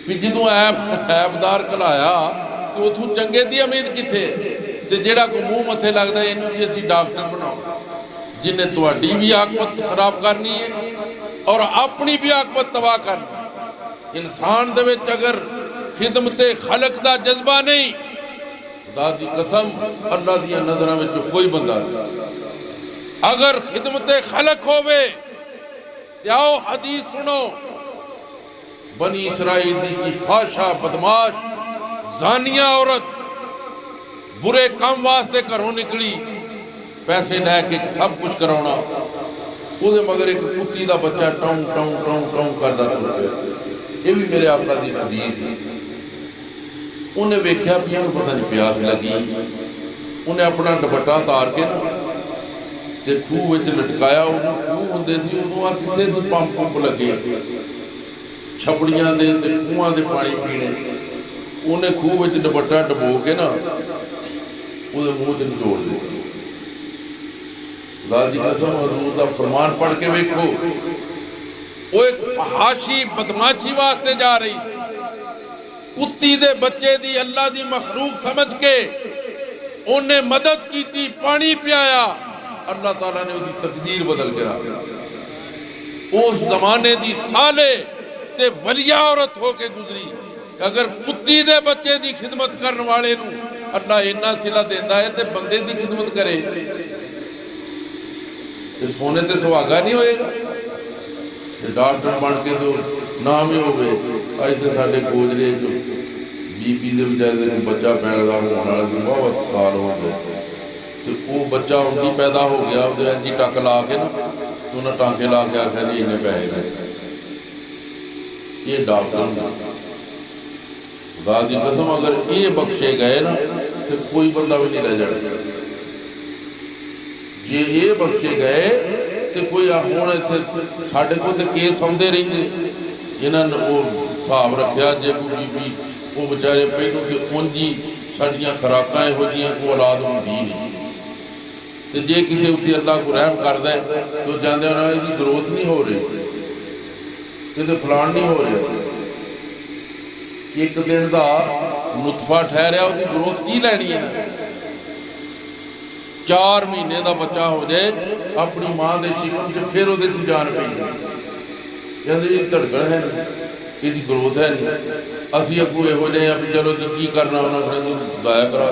भी जो ऐबदार घलाया तो उथों चंगे दी उम्मीद कित्थे? ते जेड़ा कोई मूँह मत्थे लगता है इनू जी असीं डॉक्टर बनाओ, जिन्हें तुहाडी भी आकबत खराब करनी है और अपनी भी आकबत तबाह करनी। इंसान दे विच अगर खिदमते खलक दा जज्बा नहीं, खुदा दी कसम अल्लाह दी नज़रां विच कोई बंदा नहीं। अगर खिदमते खलक होवे ते आओ हदीस सुनो, बनी इसराइल की फाशा बदमाश जानिया औरत बुरे काम वास्ते घरों निकली, पैसे लैके सब कुछ कराना, वो मगर एक कुत्ती का बच्चा टाऊ टाऊ टाऊ टाऊ करता तुर पे। ये भी मेरे आका की हदीस है। उन्हें वेख्या भी इन्हें पता नहीं प्यास लगी, उन्हें अपना दुपट्टा तार के ना ते खूह विच लटकाया। उदों खूह हुंदे सी, उदों आ कित्थे सी पंप पुंप लगे, छपड़ियां दे ते खूहां दे पानी पीने। उन्हें खूह विच दुपट्टा डबो के ना वो मुँह से निचोड़ दे। खुदा दी कसम हजूर दा फरमान पढ़ के वेखो, वो एक फहाशी बदमाशी वास्ते जा रही सी, कुत्ती दे बच्चे दी अल्लाह दी मखलूक समझ के उन्हें मदद की, पानी पियाया, अल्लाह ताला ने उसकी तकदीर बदल के रखा। उस जमाने दी साले ते वलिया औरत होके गुजरी। अगर कुत्ती दे बच्चे दी खिदमत करने वाले नूं अल्लाह इन्ना सिला देता है तो बंदे की खिदमत करे तो सोने ते सुहागा नहीं होएगा। डॉक्टर बन के तो नाम ही हो गए। अज तो साढ़े गोजरे जो बीबी के बेचारे को बच्चा पैदा होने वाला बहुत साल हो गए, तो वो बच्चा उनकी पैदा हो गया, वो इंजी टक ला के ना तो उन्हें टाँके ला के आखिया जी इन्ने पैसे गए। ये डॉक्टर खुदा दी कसम अगर ये बख्शे गए ना तो कोई बंदा भी नहीं रह जाए। जे ये बख्शे गए तो कोई हुण इत्थे साडे कोल ते केस आउंदे रहिंदे, इन्हां वो हिसाब रखिया जे कोई बीबी वो बेचारे पहलों तो उंजी साडियां खुराकां इहो जिहियां कोई औलाद हुंदी नहीं, तो जे किसी उत्ते अल्लाह को रहम करदा है तो जांदे होना इसकी ग्रोथ नहीं हो रही, किते फलाण नहीं हो रहा। एक दिन का नुतफा ठहरिया उसकी ग्रोथ की लैनी है। 4 महीने का बच्चा हो जाए अपनी माँ के शिकम च फिर वो जान पी कहते जी धड़कन है नहीं, इसकी ग्रोथ है नहीं। असी अगू यहो जे भी चलो जी की करना, उन्होंने जाया करा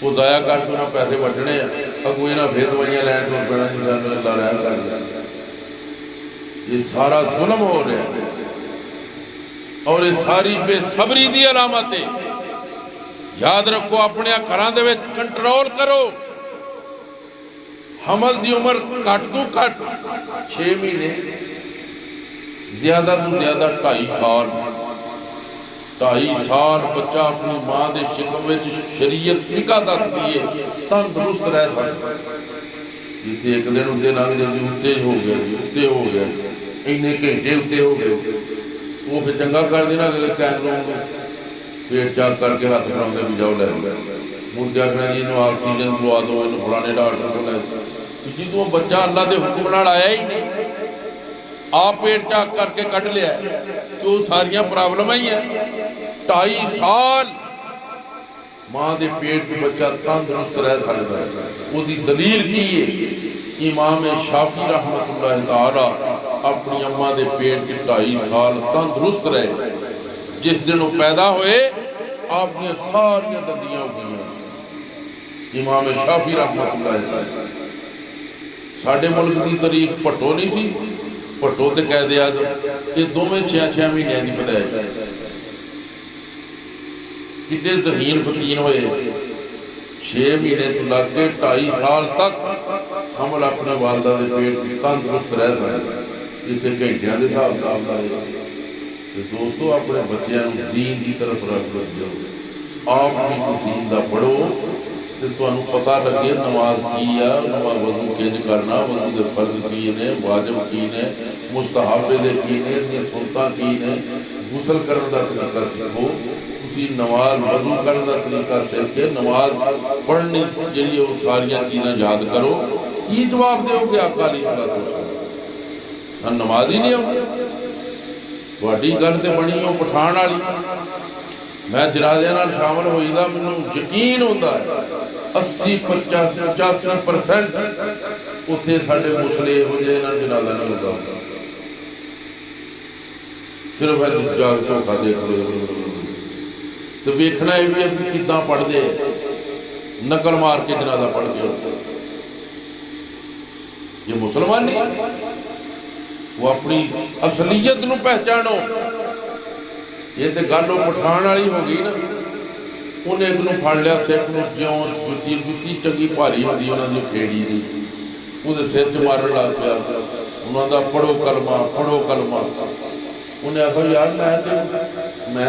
वो जाया करके उन्हें पैसे वटने अगू इन्हें फिर दवाइयां लैन तुर पैना जी सानू अल्लाह रहम कर दिया। ये सारा जुल्म हो रहा है और ये सारी बेसबरी की अलामत है। याद रखो अपने घरों के कंट्रोल करो। हमल की उम्र घट तो घट 6 महीने, ज्यादा तो ज्यादा 2.5 साल। 2.5 साल बच्चा अपनी मां के शिकम में शरीयत फिका दसदी है तंदुरुस्त रह सकता। जिथे एक दिन उत्ते लंघ जाती उत्ते हो गया जी, उत्ते हो गया, इन्ने घंटे उत्ते हो गए, वो फिर चंगा कर देना अगले कैमरों पेट चाक करके हाथ बनाते भी जाओ लै मुर्गे आखना जी इन्हों ऑक्सीजन लवा दो, इन फलाने डॉक्टर को लै जी। तू बच्चा अल्लाह के हुक्म नाल आया ही नहीं, आप पेट चाक करके कट लिया तो सारिया प्रॉब्लम ही है। 2.5 साल मां के पेट में बच्चा तंदुरुस्त रह सकता है। उसकी दलील की है, इमाम शाफी रहमतुल्लाह तआला अपनी अम्मा के पेट 2.5 साल तंदुरुस्त रहे। जिस दिन वो पैदा हुए आप सारिया दंदियां हो गई। इमाम शाफी रहमतुल्लाह तआला। साडे मुल्क की तारीख भट्टो नहीं सी, भट्टो तो कह दिया ये दोवें 6-6 महीनों की पैदाइश। कितने जहीन फकीन हुए, 6 महीने तो लग के 2.5 साल तक हमल अपने वालदा के पेट तंदुरुस्त रह सकता। इतने घंटिया के हिसाब किताब लाए। तो दोस्तों अपने बच्चों दीन की तरफ रख दो, आप भी तो दीन का पढ़ो तो तुहानू पता लगे नमाज की है, वजू किंज करना, वजू के फर्ज की ने, वाजिब की ने, मुस्तहाबे दे की ने, सुन्नतां की ने, गुसल करने का तरीका सीखो। तुसी नमाज वजू करने का तरीका सीख के नमाज पढ़नी जी वो सारिया चीज़ां याद करो। की जवाब दोगे आका अलैहिस्सलाम नमाज ही नहीं आती। थोड़ी गल तो बनी हो पठान वाली। मैं जनाज़े नाल शामिल होईदा, मैनूं यकीन होता है 80-85% उत्थे साडे मुसले इहो जिहे इन्हां नूं जनाज़ा नहीं होता। सिर्फ है जाग धोखा देख लो तो वेखना यह भी है कि किदां पढ़दे, नकल मार के जनाज़ा पढ़ के। ये मुसलमान नहीं, वो अपनी असलीयत नूं पहचानो। ये तो गल पठान वाली हो गई ना, उन्हें एक नूं फड़ लिया सिख नूं, ज्यों जुत्ती जुत्ती चंगी भारी होंदी उन्होंने खेड़ी दी, वो सिर च मारन लग पिया। उन्होंने पढ़ो कलमा, पढ़ो कलमा। उन्हें आखो यार मैं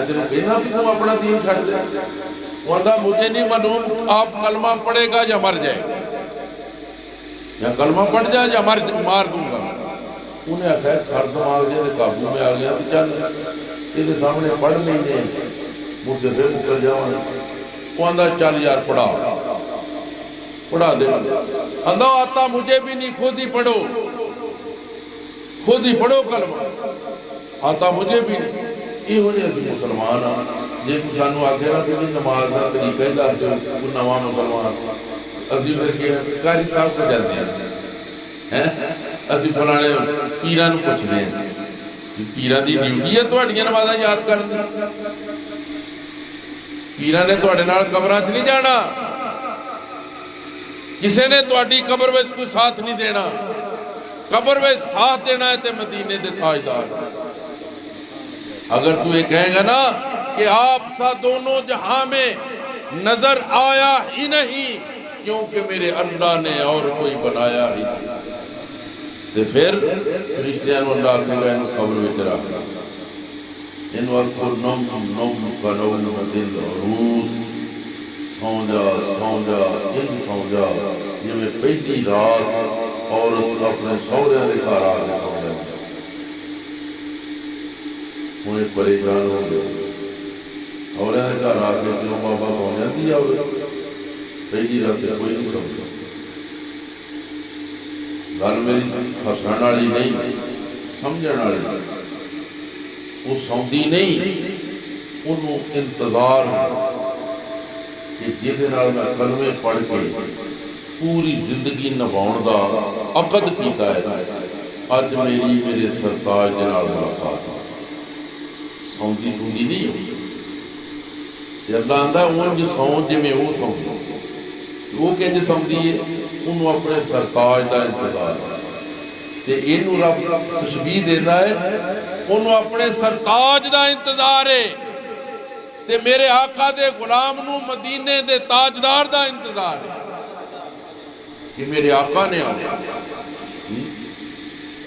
तेन कहना भी तू अपना दीन छड्ड दे। वो आंदा मुझे नहीं मालूम आप कलमा पढ़ेगा या मर जाएगा, या कलमा पढ़ जाए या मार दूंगा। उन्हें आखिया खर दिमाग जे काबू में आ गया तो चल ये सामने पढ़ लेंगे, मुझे फिर निकल जाओ। वो आंदा चल यार पढ़ा दे। आंदा आता मुझे भी नहीं, खुद ही पढ़ो, खुद ही पढ़ो कलमा, आता मुझे भी नहीं। इहो जिहे असीं मुसलमान हाँ। जे कोई सानूं आखे ना कि नमाज का तरीका ही दस दो, कोई नवा मुसलमान, असीं फिर के कारी साहब को जाते हैं, असीं फलाने पीरां नूं पुछदे हैं। पीरां दी ड्यूटी है तुहाडियां नमाज़ां याद करनी। पीरां ने तुहाडे नाल कबरां 'च नहीं जाना, किसी ने तुहाडी कबर में कोई साथ नहीं देना। कबर में साथ देना है तो मदीने के ताजदार। अगर तू ये कहेगा ना कि आप सा दोनों जहां में नजर आया ही नहीं क्योंकि मेरे अल्लाह ने और कोई बनाया ही नहीं, तो फिर फरिश्तियां नूं अल्लाह आखेगा इन्हूं कब्र विच रख, इन्हूं आखो नम नम कनौन दिल रूस, सौ जा इंज सौ जा जिवें पहली रात औरत अपने सहुरिਆਂ ਦੇ घर आके सौ जाए। हुणे परेशान हो गए, सहुरिਆਂ ਦੇ घर आके क्यों बाबा सौ जाती है औरत, पहली रात कोई नहीं सौंदा। गल मेरी हसण वाली नहीं, समझण वाली। वो सौंदी नहीं, उन्होंने इंतजार कि जिहदे नाल मैं कलमे पढ़ के पूरी जिंदगी निभाउण दा अकद कीता है, अज मेरी मेरे सरताज दे नाल मुलाकात हो। सौंदी सूंदी नहीं होगी। अल्लाह आंदा उंज सौ जिवें वो सौंदी, वो किंज सौंदी है, उन्होंने अपने सरताज का इंतजार। तो इनू रब तशबीह देता है, उन्होंने अपने सरताज का इंतजार है, ते मेरे आका दे गुलाम नू मदीने दे ताजदार का इंतजार है कि मेरे आका ने आना।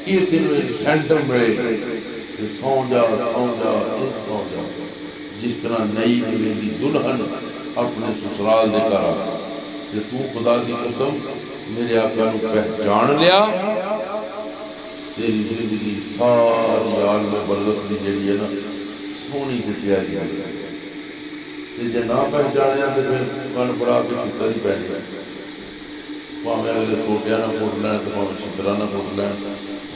ये तेन सेंटर मिले, सौ जा सौ जा सौ जा, जिस तरह नई नवेली दुल्हन अपने ससुराल दे घर आ, तू खुदा की कसम मेरे आका नू पहचान लिया, तेरी जिंदगी सारी आल में बरकत की जी है ना सोहनी ते प्यारी है। जे ना पहचानिया तो फिर कन पड़ा के छितर ही पैनी, भावें अगले सोटिया ना फुट लैन तो भावें छितरा ना फुट लैन।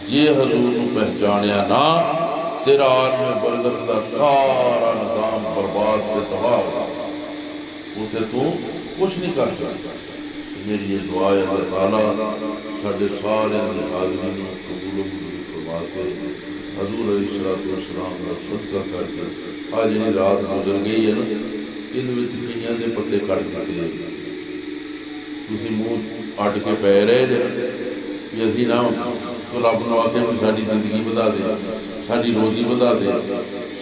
जे हजूर नू पहचानिया ना, तेरा आल में बरकत का सारा निजाम बर्बाद ते तबाह हो, उसे तू कुछ नहीं कर सकता। मेरी ये दुआ है अल्लाह ताला साढ़े सारे हाजरी में कबूल फरमा के हजूर अलैहिस्सलाम का सदका करके आज जी रात गुजर गई है ना, इन कईयां के पत्ते कट दिते, तुसीं मूँह अट के पै रहे जे भी असीं ना तो रब नूं आखे भी साडी जिंदगी वधा दे, साडी रोजी वधा दे,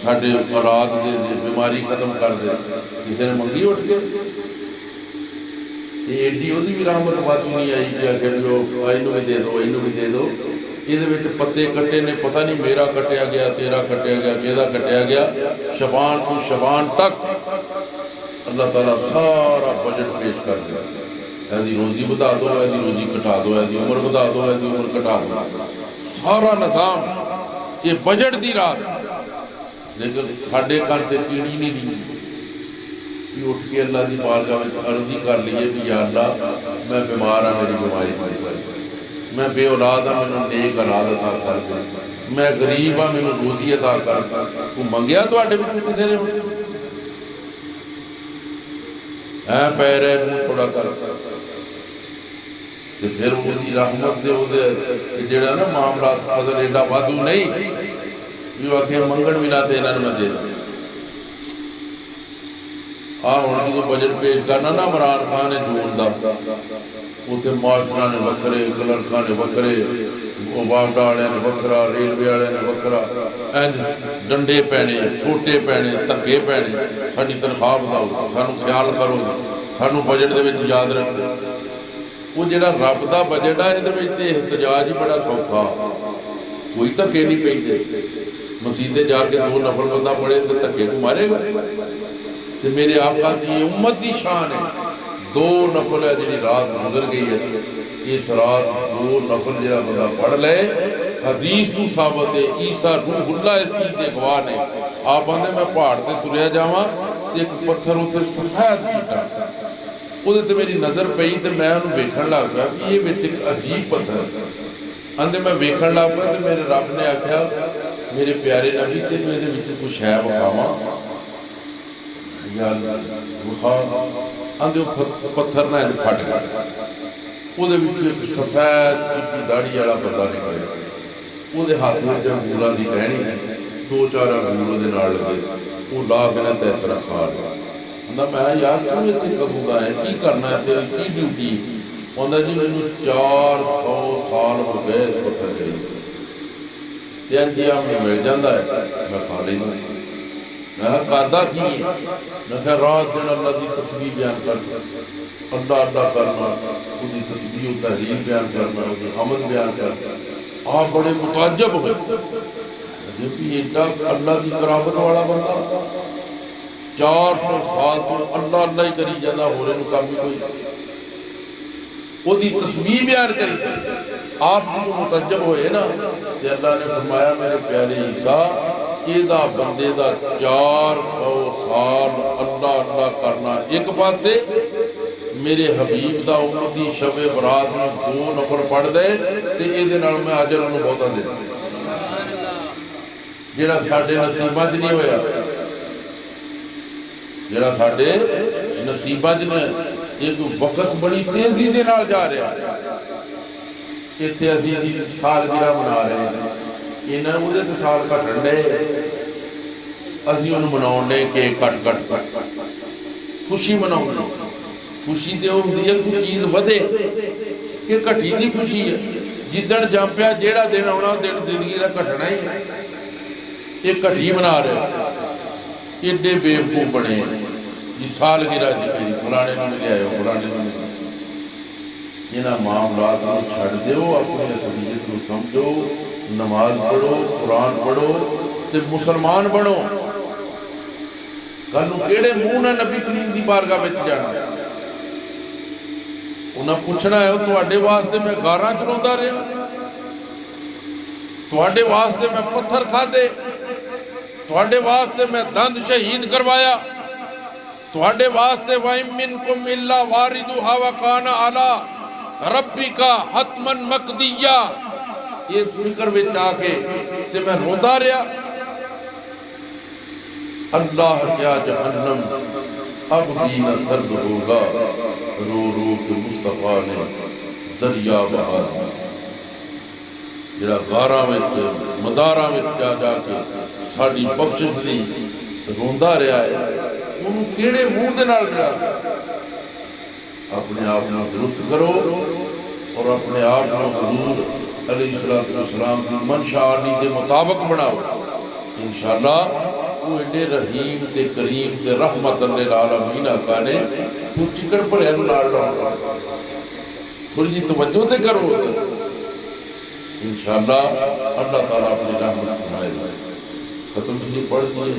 साडे औलाद दे बीमारी खत्म कर दे, किसी ने मंगी उठ के एडी ओहदी भी रहमत वाधू नहीं आई कि आखे भी वो इनू भी दे दो इनू भी दे दो। ये पत्ते कट्टे ने, पता नहीं मेरा कटिया गया तेरा कटिया गया किहदा कटिया गया, शबान तो शबान तक अल्लाह ताला सारा बजट पेश कर दिया। ऐसी रोजी बढ़ा दो, ऐसी रोजी घटा दो, ऐसी उम्र बढ़ा दो, ऐसी उम्र घटा दो, सारा निज़ाम ये बजट की रास। लेकिन साढ़े घर से कीड़ी नहीं दी कि उठ के अल्लाह की बारगाह में अर्जी कर लीए भी या अल्लाह मैं बीमार हाँ, मेरी बीमारी ठीक कर, मैं बेऔलाद हाँ, मैनू नेक औलाद अता कर दे, मैं गरीब हाँ, मैनू रोजी अता कर। तू मंगया तुहाडे विच किसे ने ऐ पै रहे मूँह थोड़ा कर, तो फिर उसकी रहमत से वो जेड़ा ना मामला फजल एडा वाधू नहीं भी आखे मंगण भी ना तो इन्होंने मैं दे दा। हम जो बजट पेश करना ना इमरान खान ने जून का, उत्थे मास्टर ने वक्रे, क्लर्का ने वक्रे, वापडा वाले ने वक्रा, रेलवे वाले ने वक्रा, इंज डंडे पैने, सोटे पैने, धक्के पैने, साडी तनख्वाह बढ़ाओ, सानू ख्याल करो, सानू बजट दे विच याद रखो। वो जिहड़ा रब दा बजट है ये एहतजाज ही बड़ा सौखा, कोई धक्के नहीं पैंदे। मसीते जाके दो नफल बंदा पड़े तो धक्के को मारेगा। तो मेरे आका की उम्मत की शान है, दो नफल है जी रात गुजर गई है, इस रात दो नफल जो बंदा पढ़ ले, हदीस तू साबित है, ईसा रूहुल्लाह इस चीज़ के गवाह ने। आप आते मैं पहाड़ से तुरया जावा तो एक पत्थर उत्थे सफेद चिट्टा, वो मेरी नज़र पई तो मैं उन्होंने वेखण लग पाया कि ये विच एक अजीब पत्थर। आंदे मैं वेखण लग पाया तो मेरे रब ने आख्या मेरे प्यारे नबी तेन ये कुछ है विखावा, आंदे पत्थर ना फट गया, वो एक सफेद चिट्टी दाढ़ी वाला बंदा निकलिया, वो हाथ में अंगूर की टहनी, दो चार अंगूर वो लगे, वो ला के तैसरा खा लिया। कहता मैं यार तू इतने कबूगा है, की करना है, तेरी की ड्यूटी? कहता जी मैनू 400 साल हो गए इस पत्थर के जी हमें मिल जाता है, मैं खा लेना। मैं करदा की है, मैं क्या रात दिन अल्लाह की तस्बीह बयान कर, अल्लाह अल्लाह करना, उसकी तस्बीह तहरीर बयान करना, उसकी हमद बयान कर। आप बड़े मुताजब हुए कि एडा अल्लाह की कराबत वाला बंदा 400 साल तो अल्लाह अल्लाह ही करी जाता, होरे नूं काम ही कोई, उसकी तस्बीह बयान करी। आप जो मुतजब होए ना तो अल्लाह ने फरमाया मेरे प्यारे ईसा एदा बंदे दा 400 साल अल्लाह अल्लाह करना एक पासे, मेरे हबीब दा उम्मती शबे बरात में 2 नफल पढ़ दे तो ये मैं अजर उन्होंने बहुता दे जिहड़ा साडे नसीबां च नहीं होया, जिहड़ा साडे नसीबां च नहीं। एक वक्त बड़ी तेजी दे नाल जा रहा, इत्थे असीं जी सालगिरह मना रहे हैं, इन्हां उहदे ते साल घटण डे, असीं उहनूं मनाउण डे केक कट कट कट खुशी मनाउणी। खुशी तो हुंदी है कोई चीज़ वधे कि घटी दी खुशी है, जिदन जंपिया जेड़ा दिन आना दिन जिंदगी का घटना ही ये घटी बना रहे एडे बेवकूफ बने जी सालगिरह जी मेरी फलाने ले आयो फलाने इन्होंने मामलात को छड़ दो अपनी असलियत को समझो नमाज पढ़ो कुरान पढ़ो तो मुसलमान बनो कल केड़े मूँह ने नबी करीम की बारगाह में जाना उन्हें पूछना है तुहाडे वास्ते मैं गारां चलाउंदा रहा तुहाडे वास्ते मैं पत्थर खाधे तुहाडे वास्ते मैं दंद शहीद करवाया तुहाडे वास्ते वाइम मिनकुम इल्ला वारिदुहा व काना अला रब्बिका हतमन मकदिया इस फिक्र में आके ते मैं रोंदा रहा अल्लाह क्या जहन्नम अब भी न सर्द होगा रो रो के मुस्तफा ने दरिया बहा जरा गारा मज़ारा में जा जाके साड़ी बख्शिश दी रोंदा रहा है उन्होंने केड़े मुंह दे नाल रहा अपने आप को दुरुस्त करो और अपने आप को हुजूर अलैहिस्सलाम की मनशानी के मुताबिक बनाओ इंशाअल्लाह वो एडे रहीम ते करीम ते रहमत लिल आलमीन आका ने तू चिकन भरिया नाल थोड़ी जी तवज्जो ते करो इंशाअल्लाह अल्लाह ताला अपनी रहमत फरमाएगा खत्म शरीफ पढ़ दिए।